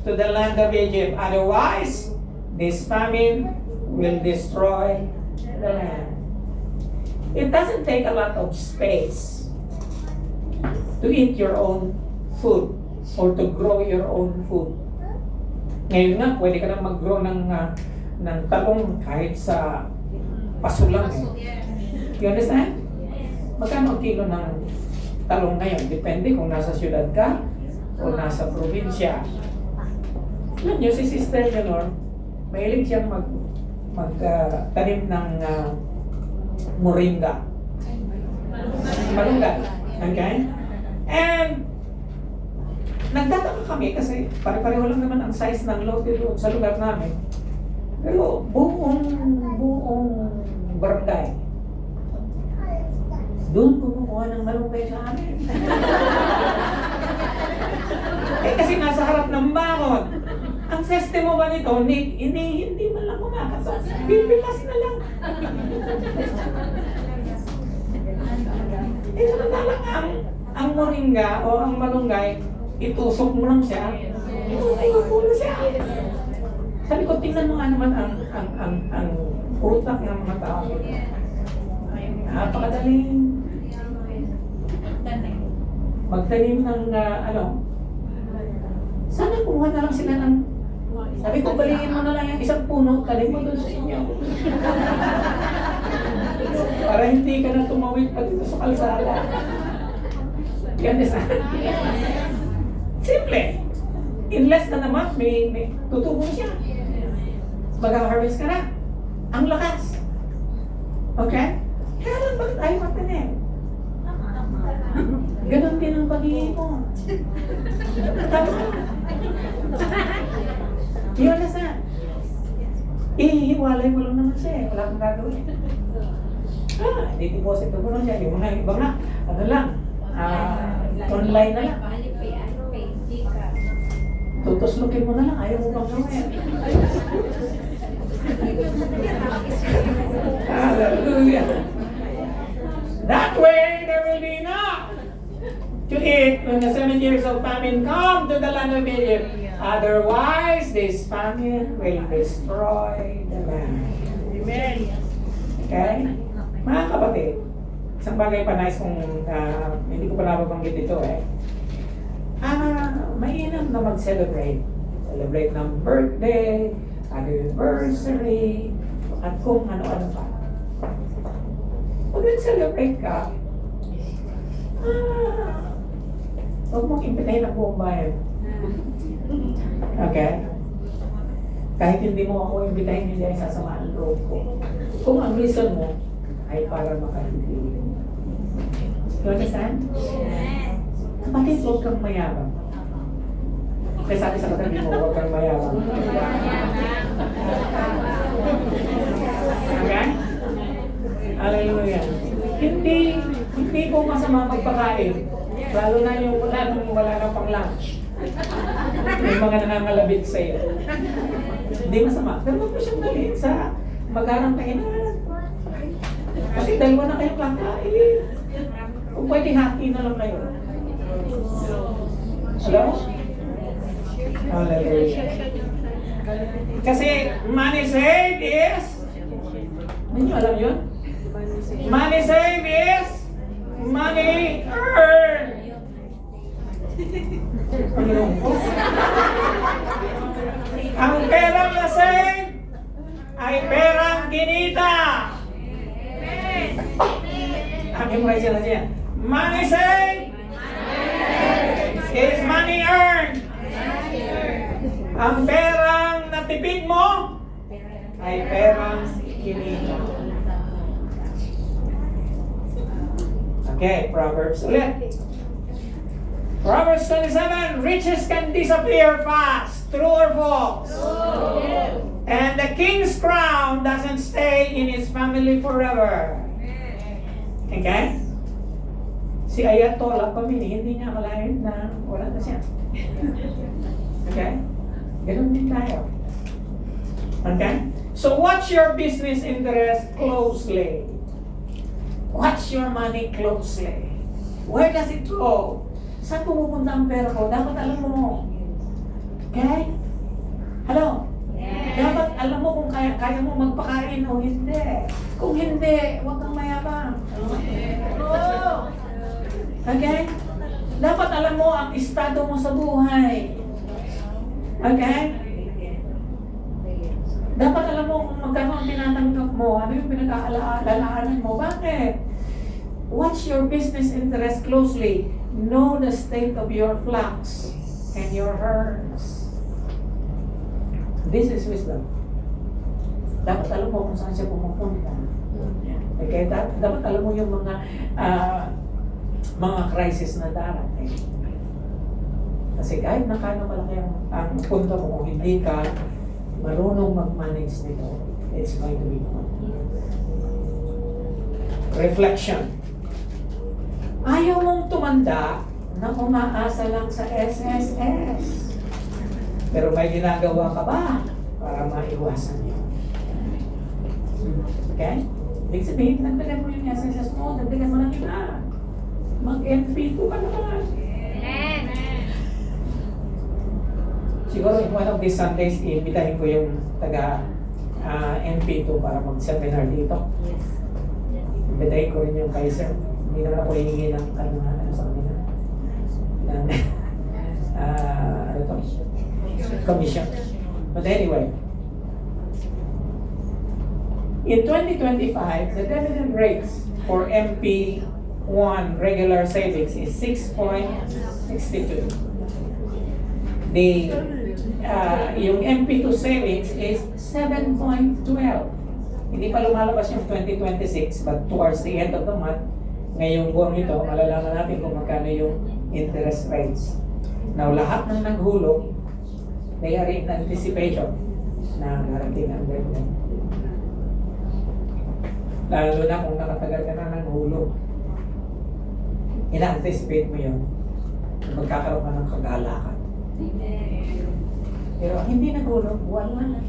to the land of Egypt. Otherwise, this famine will destroy the land. It doesn't take a lot of space to eat your own food or to grow your own food. Ngayon nga, pwede ka na mag-grow ng talong kahit sa paso lang. You understand? Magkano ang kilo ng talong ngayon? Depende kung nasa syudad ka o nasa probinsya. Alam nyo, si Sister Leonor, mahilig siyang magtanim ng moringa. Malunggay. Okay? And nagtataka kami kasi pare-pareho lang naman ang size ng lote doon sa lugar namin. Pero buong barangay, doon kumukuha ng malunggay sa amin. Kasi nasa harap ng bakod. Ang sistema ba nito, hindi man lang kumakatas. Pipilas na lang. Samantalang ang moringa o ang malunggay, itusok mo lang siya. Itusok mo siya. Sabi ko, tingnan mo nga naman ang utak ng mga tao. Napakadaling magtanim ng sana kumuha na lang sila ng sabi ko, balikin mo na lang yung isang puno, talim mo doon sa inyo. Para hindi ka na tumawid pa dito sa kalsada. Yan is simple. In less than a month, may tutubo siya. Mag-harvest ka na. Ang lakas. Okay? Kaya lang bakit ayaw magtanim? Ganon din ang pag-iipon. Tama. Yun na sa. Ihiwalay mo lang naman siya eh. Wala kang gagawin. Di-deposit mo lang siya. Yung mga ibang na, ano lang, online na lang. Tutuslukin mo na lang. Ayaw mo bang gawin. Hallelujah. That way, there will be enough to eat when the 7 years of famine come to the land of Egypt. Otherwise, this famine will destroy the land. Amen. Okay? Mga kapatid, isang bagay pa nice kung hindi ko pa nababanggit ito eh. Mainam na mag-celebrate. Celebrate ng birthday, anniversary, at kung ano-ano pa. Pag nag-celebrate ka, huwag mong impitahin ang buong bayan. Okay? Kahit hindi mo ako imbitahin, hindi ay sasama ang loob ko. Kung ang reason mo ay para makahili. You understand? Kapatid, huwag kang mayabang. Kaya sabi sa katabi mo, huwag kang mayabang. Okay? Hallelujah. Hindi po masama magpakain. Lalo na yung wala na pang lunch. May mga nangangalabit sa'yo. Hindi masama. Pero huwag mo siyang dali sa mag-arang kainan. Kasi dalawa na kayong kakain. Kung pwede, hati na lang na yun. Hello? Hallelujah. Kasi money saved is, hindi nyo alam yun? Money saved is money earned. Ang lungkot. Ang perang na-save ay perang kinita. Ang impression na siya. Money saved is money earned. Ang perang natipid mo ay perang kinita. Okay, Proverbs ulit. Proverbs 27, riches can disappear fast. True or false? True. And the king's crown doesn't stay in his family forever. Okay? Si Ayatollah Khomeini, hindi niya malayan na wala na siya. Okay? Ganun din tayo. Okay? So watch your business interest closely. Watch your money closely. Where does it go? Saan pumupunta ang pera ko? Dapat alam mo. Okay? Hello? Yeah. Dapat alam mo kung kaya mo magpakain o hindi. Kung hindi, huwag kang mayabang. Okay? Dapat alam mo ang estado mo sa buhay. Okay? Dapat alam mo kung magkano ang tinatanggap mo, ano yung pinag-aalaanan mo. Bakit? Watch your business interest closely. Know the state of your flocks and your herds. This is wisdom. Dapat alam mo kung saan siya pumupunta. Okay? Dapat alam mo yung mga crisis na darating. Kasi kahit na kano malaki ang punto mo, kung hindi ka marunong mag-manage nito, it's going to be fun. Reflection. Ayaw mong tumanda na umaasa lang sa SSS. Pero may ginagawa ka ba para maiwasan yun? Okay? Ibig sabihin, nagdagan mo yung SSS mo, nagdagan mo lang iba. Mag-MP2 ka naman. Siguro in one of these Sundays, iimbitahin ko yung taga-MP2 para mag-seminar dito. Imbitahin ko rin yung kay Sir. Hindi naman ako hihingi ng ano sa kanila. Ano to? Commission. But anyway, in 2025, the dividend rates for MP1 regular savings is 6.62. Yung MP2 savings is 7.12. Hindi pa lumalabas yung 2026, but towards the end of the month, ngayong buwan ito, malalaman natin kung magkano yung interest rates. Now, lahat ng naghulog, they are in anticipation na narating ang dividend. Lalo na kung nakatagal ka na naghulog, ina-anticipate mo yun, magkakaroon ka ng kagalakan. Pero hindi naghulog, wala na.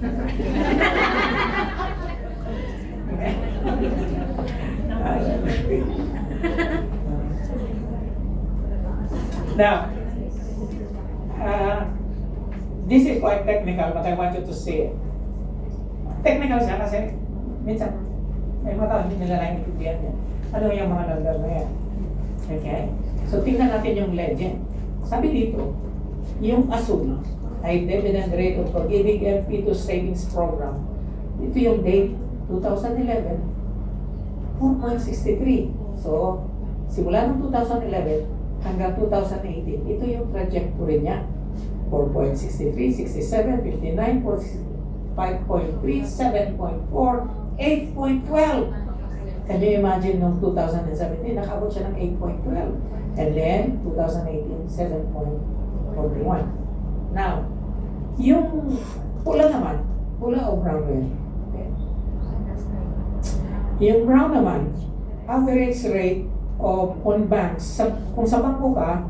Now, this is quite technical, but I want you to see it. Technical siya kasi minsan may mga tao hindi nila naiintindihan yan. Ano yung mga number na yan? Okay? So, tingnan natin yung legend. Sabi dito, yung ASUM ay dividend rate of Pag-ibig MP2 Savings Program. Ito yung date, 2011, 4.63. So, simula ng 2011 hanggang 2018, ito yung trajectory niya. 4.63, 67, 59, 5.3, 7.4, 8.12. Can you imagine nung 2017, nakaabot siya ng 8.12. And then, 2018, 7.41. Now, yung pula naman, pula o brown red? Okay. Yung brown naman, average rate on banks. Kung sa bangko ka,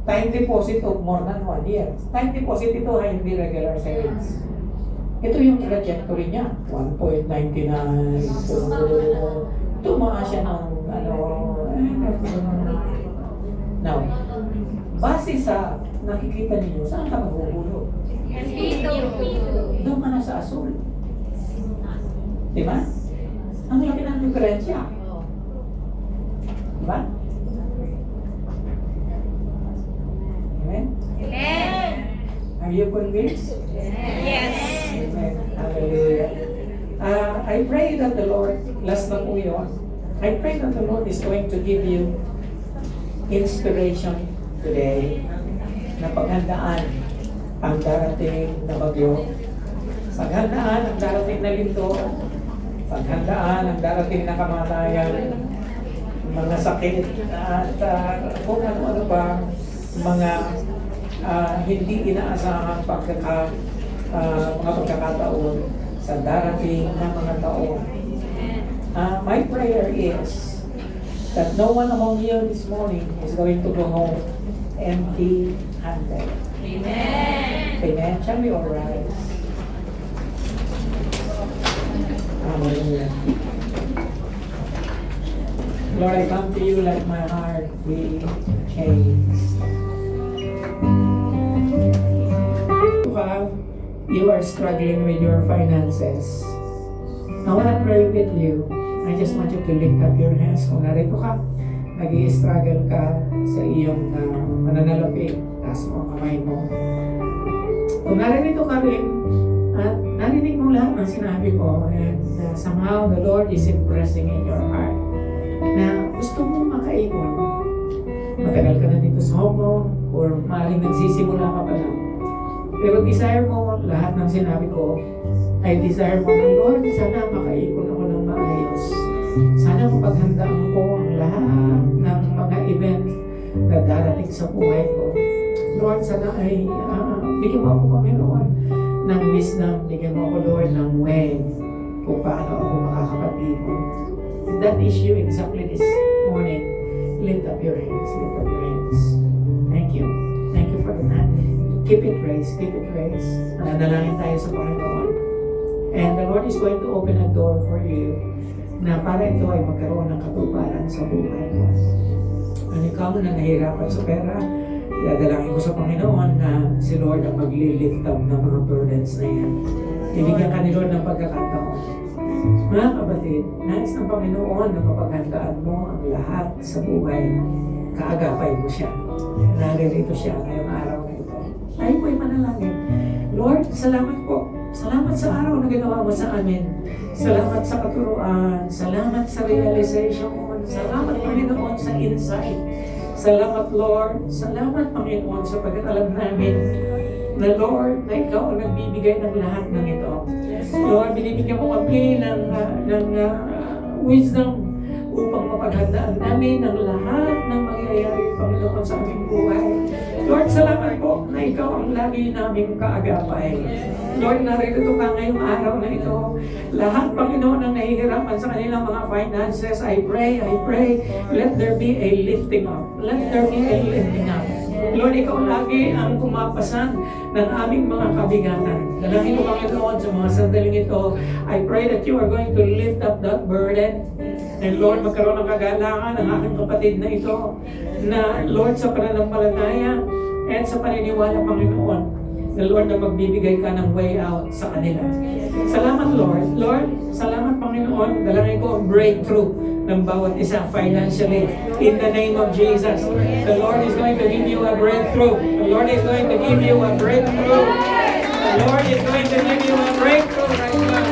time deposit of more than 1 year. Time deposit ito ay hindi regular savings. Ito yung trajectory niya. 1.99. Tumaas siya ng now, base sa nakikita ninyo, saan ka magugulo? Doon ka na sa asul. Diba? Ang laki ng diferensya. Diba? Amen? Are you convinced? Amen. Hallelujah. I pray that the Lord, last na po yun, I pray that the Lord is going to give you inspiration today na paghandaan ang darating na bagyo, paghandaan ang darating na linto, paghandaan ang darating na kamatayan, mga sakit at kung ano-ano pa mga hindi inaasahang mga pagkakataon sa darating na mga taon. My prayer is that no one among you this morning is going to go home empty-handed. Amen. Amen. Shall we all rise? Hallelujah. Lord, I come to you like my heart be changed. You are struggling with your finances. I want to pray with you. I just want you to lift up your hands. Kung narito ka, nag-i-struggle ka sa iyong mananalapi, taas mo ang kamay mo. Kung narinito ka rin, at narinig mo lahat ng sinabi ko, and somehow the Lord is impressing in your heart na gusto mo makaipon. Matagal ka na dito sa Hong Kong, or maaaring nagsisimula ka pa lang. Pero desire mo lahat ng sinabi ko, ay desire mo ng Lord, sana makaipon ako ng maayos. Sana mapaghandaan ko ang lahat ng mga event na darating sa buhay ko. Lord, sana ay bigyan mo ako, Panginoon, ng wisdom, bigyan mo ako, Lord, ng way kung paano ako makakapag-ipon. That issue exactly this morning, lift up your hands, lift up your hands. Thank you. Thank you for that. Keep it raised, keep it raised. Nanalangin tayo sa Panginoon. And the Lord is going to open a door for you na para ito ay magkaroon ng katuparan sa buhay mo. Kung ikaw na nahihirapan sa pera, dadalangin ko sa Panginoon na si Lord ang magli-lift up ng mga burdens na yan. Ibigyan ka ni Lord ng pagkakataon. Mga kapatid, nais ng Panginoon na mapaghandaan mo ang lahat sa buhay. Kaagapay mo siya. Naririto siya ngayong araw na ito. Tayo po'y manalangin. Lord, salamat po. Salamat sa araw na ginawa mo sa amin. Salamat sa katuruan. Salamat sa realization. Salamat, Panginoon, sa insight. Salamat, Lord. Salamat, Panginoon, sa pag-alam namin na, Lord, na ikaw ang nagbibigay ng lahat ng ito. Lord, binibigyan mo kami ng wisdom upang mapaghandaan namin ang lahat ng mangyayari, Panginoon, sa aming buhay. Lord, salamat po na ikaw ang lagi naming kaagapay. Lord, narito ka ngayong araw na ito. Lahat, Panginoon, ang nahihirapan sa kanilang mga finances, I pray, let there be a lifting up. Let there be a lifting up. Lord, ikaw lagi ang kumapasan ng aming mga kabigatan. Dalangin mo, Panginoon, sa mga sandaling ito, I pray that you are going to lift up that burden. And Lord, magkaroon ng kagalangan ng aking kapatid na ito, na Lord, sa pananampalataya at sa paniniwala, Panginoon, na Lord, na magbibigay ka ng way out sa kanila. Salamat, Lord. Lord, salamat, Panginoon. Dalangin ko ang breakthrough ng bawat isa financially. In the name of Jesus, the Lord is going to give you a breakthrough. The Lord is going to give you a breakthrough. The Lord is going to give you a breakthrough right now.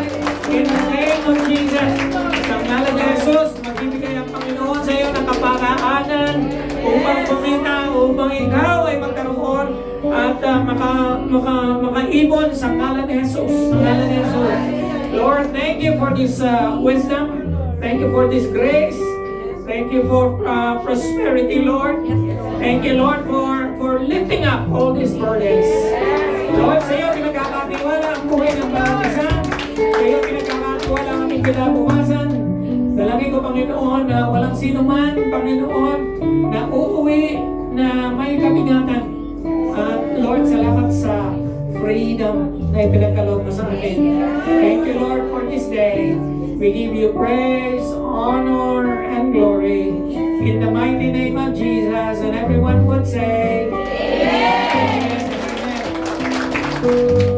In the name of Jesus, sa ngalan ni Jesus, magbibigay ang Panginoon sa iyo ng kaparaanan upang kumita, upang ikaw ay magkaroon at makaibon sa ngalan ni Jesus. Sa ngalan ni Jesus. Lord, thank you for this wisdom. Thank you for this grace. Thank you for prosperity, Lord. Thank you, Lord, for lifting up all these burdens. Lord, sa iyo pinagkakatiwala ang buhay ng bawat isa. Sa iyo pinagkakatiwala ang aming kinabukasan. Dalangin ko, Panginoon, na walang sino man, Panginoon, na uuwi na may kabingatan. At Lord, salamat sa freedom na ipinagkaloob mo sa amin. Thank you, Lord, for this day. We give you praise, honor, and glory. In the mighty name of Jesus, and everyone would say, Amen. Amen.